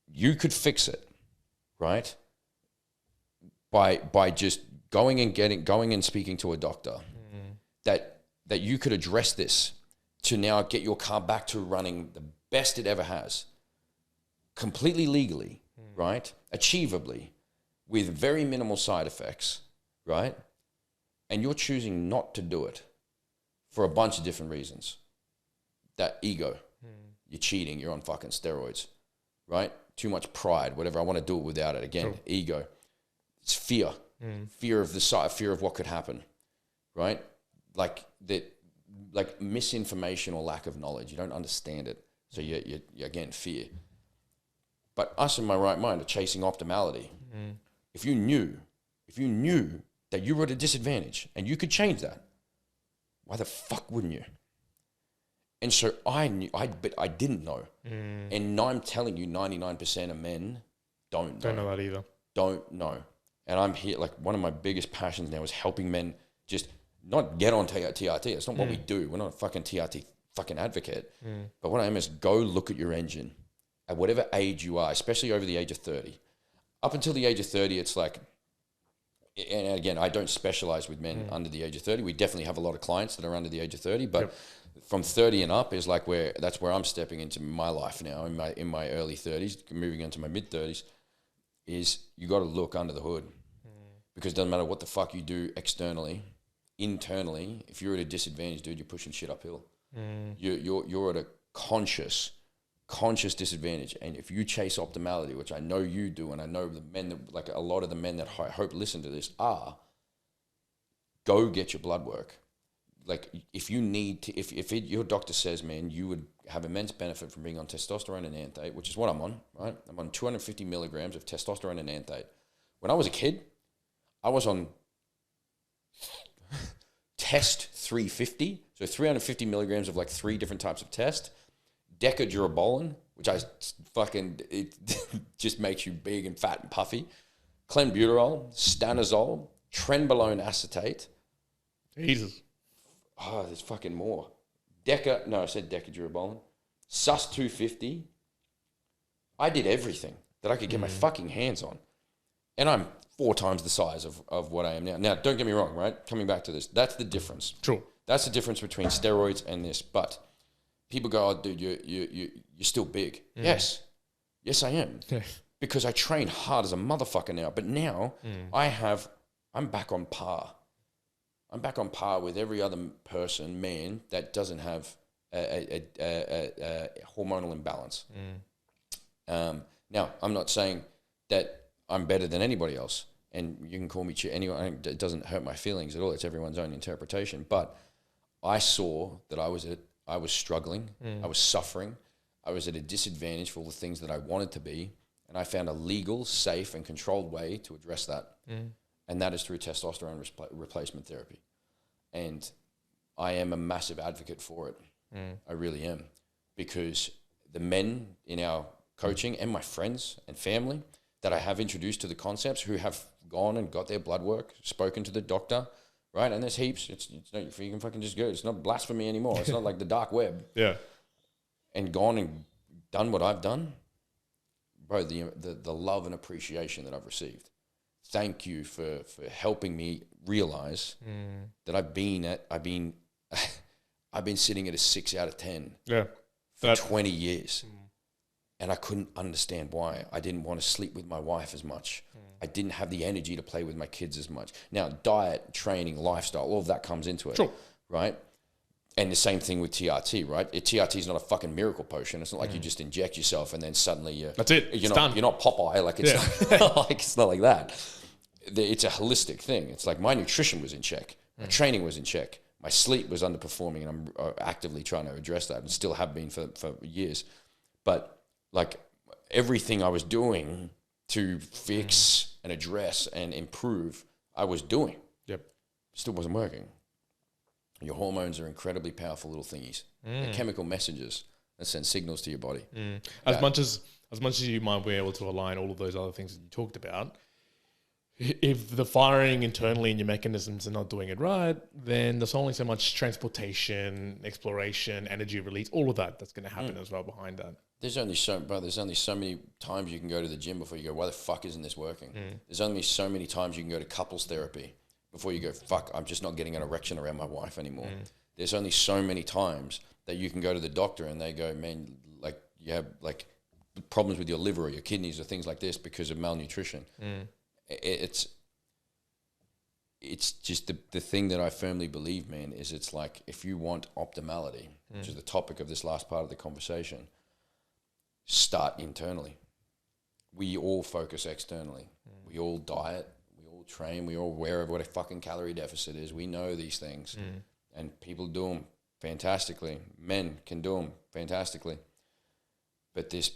you could fix it, right? By just going and speaking to a doctor, that you could address this to now get your car back to running the best it ever has, completely legally, right? Achievably, with very minimal side effects, right? And you're choosing not to do it for a bunch of different reasons. That ego, you're cheating, you're on fucking steroids, right? Too much pride, whatever. I want to do it without it. Again, ego. It's fear. Fear of the side, fear of what could happen, right? Like misinformation or lack of knowledge. You don't understand it. So you again, fear. But us in my right mind are chasing optimality. If you knew that you were at a disadvantage and you could change that, why the fuck wouldn't you? And so I knew, but I didn't know. And now I'm telling you, 99% of men don't know. Don't know that either. Don't know. And I'm here, like one of my biggest passions now is helping men just not get on TRT. It's not what we do. We're not a fucking TRT fucking advocate. But what I am is go look at your engine at whatever age you are, especially over the age of 30. Up until the age of 30, it's like, and again, I don't specialize with men under the age of 30. We definitely have a lot of clients that are under the age of 30, but from 30 and up is like that's where I'm stepping into my life now, in my early 30s, moving into my mid 30s, is you got to look under the hood, because it doesn't matter what the fuck you do externally, internally, if you're at a disadvantage, dude, you're pushing shit uphill. You're at a conscious disadvantage. And if you chase optimality, which I know you do, and I know the men that, like a lot of the men that I hope listen to this go get your blood work. Like if you need to, your doctor says, man, you would have immense benefit from being on testosterone and anthate, which is what I'm on, right? I'm on 250 milligrams of testosterone and anthate. When I was a kid, I was on Test 350, so 350 milligrams of like 3 different types of test. Decadurabolin, which it just makes you big and fat and puffy. Clenbuterol, stanozol, trenbolone acetate. Jesus. Oh, there's fucking more. I said decadurabolin. Sus 250. I did everything that I could get my fucking hands on. And I'm 4 times the size of what I am now. Now, don't get me wrong, right? Coming back to this, that's the difference. True. That's the difference between steroids and this. But people go, oh, dude, you're still big. Yes, I am. Because I train hard as a motherfucker now. But now I'm back on par. I'm back on par with every other man that doesn't have a hormonal imbalance. Now, I'm not saying that I'm better than anybody else, and you can call me anyone. It doesn't hurt my feelings at all. It's everyone's own interpretation. But I saw that I was struggling. I was suffering. I was at a disadvantage for all the things that I wanted to be, and I found a legal, safe, and controlled way to address that, and that is through testosterone replacement therapy. And I am a massive advocate for it. I really am, because the men in our coaching and my friends and family that I have introduced to the concepts, who have gone and got their blood work, spoken to the doctor, right? And there's heaps. It's not, you can fucking just go. It's not blasphemy anymore. It's not like the dark web. Yeah. And gone and done what I've done, bro. The love and appreciation that I've received. Thank you for helping me realize that I've been sitting at a 6 out of 10 for 20 years. And I couldn't understand why. I didn't want to sleep with my wife as much. I didn't have the energy to play with my kids as much. Now, diet, training, lifestyle, all of that comes into it, right? And the same thing with TRT, right? TRT is not a fucking miracle potion. It's not like you just inject yourself and then suddenly that's it. You're not Popeye. Like it's not like that. It's a holistic thing. It's like my nutrition was in check, my training was in check, my sleep was underperforming, and I'm actively trying to address that, and still have been for years. But like everything I was doing to fix and address and improve, I was doing. Yep. Still wasn't working. Your hormones are incredibly powerful little thingies. They're chemical messages that send signals to your body. As much as you might be able to align all of those other things that you talked about, if the firing internally in your mechanisms are not doing it right, then there's only so much transportation, exploration, energy release, all of that's going to happen as well behind that. There's only so many times you can go to the gym before you go, why the fuck isn't this working? There's only so many times you can go to couples therapy before you go, fuck, I'm just not getting an erection around my wife anymore. There's only so many times that you can go to the doctor and they go, man, like you have like problems with your liver or your kidneys or things like this because of malnutrition. It's just the thing that I firmly believe, man, is it's like if you want optimality, which is the topic of this last part of the conversation, start internally. We all focus externally. We all diet, we all train, we all aware of what a fucking calorie deficit is. We know these things, and people do them fantastically. Men can do them fantastically. But this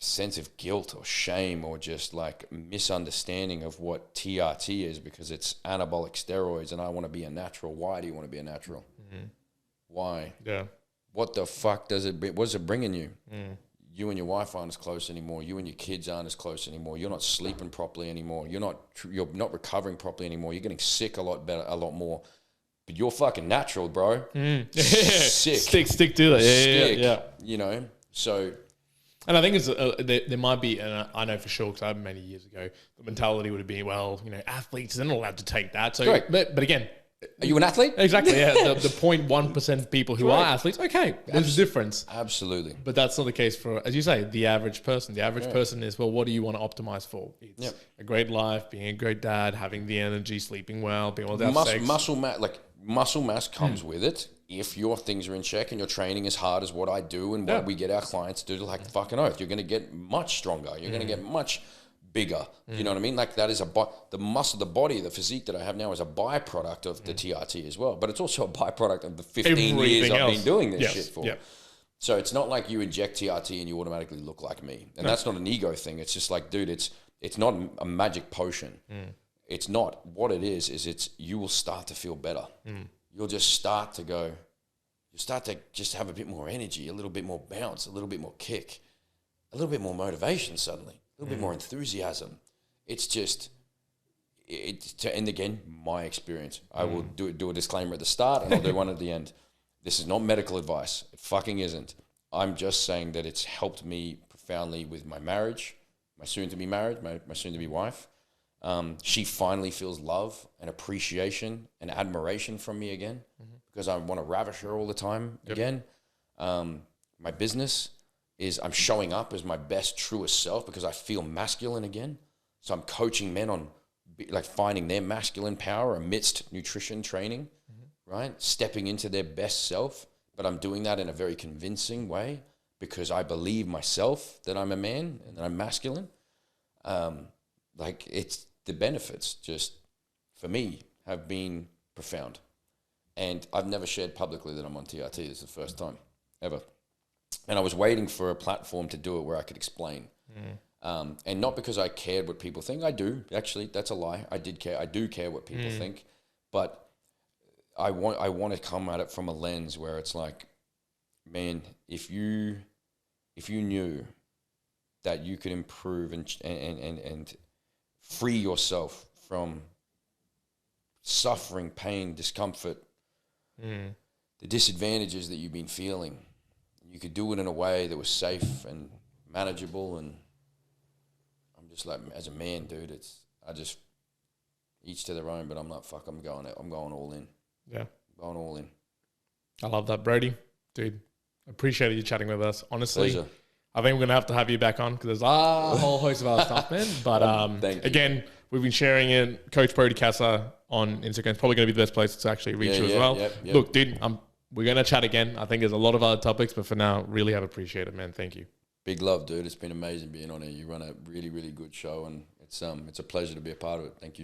sense of guilt or shame or just like misunderstanding of what TRT is because it's anabolic steroids and I want to be a natural. Why do you want to be a natural? Why? Yeah. What the fuck does it bring? What's it bringing you? You and your wife aren't as close anymore. You and your kids aren't as close anymore. You're not sleeping properly anymore. You're not recovering properly anymore. You're getting sick a lot more. But you're fucking natural, bro. Sick. Stick to that. Yeah. You know, so. And I think it's there might be, and I know for sure because I had many years ago, the mentality would have been, well, you know, athletes they're not allowed to take that. So, but again, are you an athlete? Exactly. Yeah, the 0.1% people who are athletes. Okay, there's a difference. Absolutely. But that's not the case for, as you say, the average person. The average person is, well, what do you want to optimize for? It's a great life, being a great dad, having the energy, sleeping well, being able to have sex. Muscle mass comes with it. If your things are in check and your training as hard as what I do and what we get our clients to do, like fucking oath, you're going to get much stronger. You're going to get much bigger. You know what I mean? Like that is the muscle, the body, the physique that I have now is a byproduct of the TRT as well. But it's also a byproduct of the 15 years I've been doing this shit for. So it's not like you inject TRT and you automatically look like me. And that's not an ego thing. It's just like, dude, it's not a magic potion. it's not. What it is it's you will start to feel better. You'll just start to go, you start to just have a bit more energy, a little bit more bounce, a little bit more kick, a little bit more motivation suddenly, a little bit more enthusiasm. It's just, and again, my experience. I will do a disclaimer at the start and I'll do one at the end. This is not medical advice. It fucking isn't. I'm just saying that it's helped me profoundly with my marriage, my soon-to-be married, my soon-to-be wife. She finally feels love and appreciation and admiration from me again because I want to ravish her all the time again. My business is I'm showing up as my best, truest self because I feel masculine again. So I'm coaching men on like finding their masculine power amidst nutrition training, right? Stepping into their best self. But I'm doing that in a very convincing way because I believe myself that I'm a man and that I'm masculine. Like it's the benefits just for me have been profound. And I've never shared publicly that I'm on TRT. It's the first time ever. And I was waiting for a platform to do it where I could explain. And not because I cared what people think. I do, actually. That's a lie. I did care. I do care what people think. But I want to come at it from a lens where it's like, man, if you knew that you could improve and free yourself from suffering, pain, discomfort, the disadvantages that you've been feeling, you could do it in a way that was safe and manageable. And I'm just like, as a man, dude, each to their own. But I'm like, fuck, I'm going all in. Yeah, going all in. I love that, Brodie, dude. Appreciate you chatting with us. Honestly, Pleasure. I think we're gonna have you back on because there's a whole host of other stuff, man. But again, we've been sharing it. Coach Brodie Casa on Instagram. It's probably gonna be the best place to actually reach you as well. Yep. Look, dude, we're gonna chat again. I think there's a lot of other topics, but for now, really have appreciated, man. Thank you. Big love, dude. It's been amazing being on here. You run a really, really good show, and it's a pleasure to be a part of it. Thank you.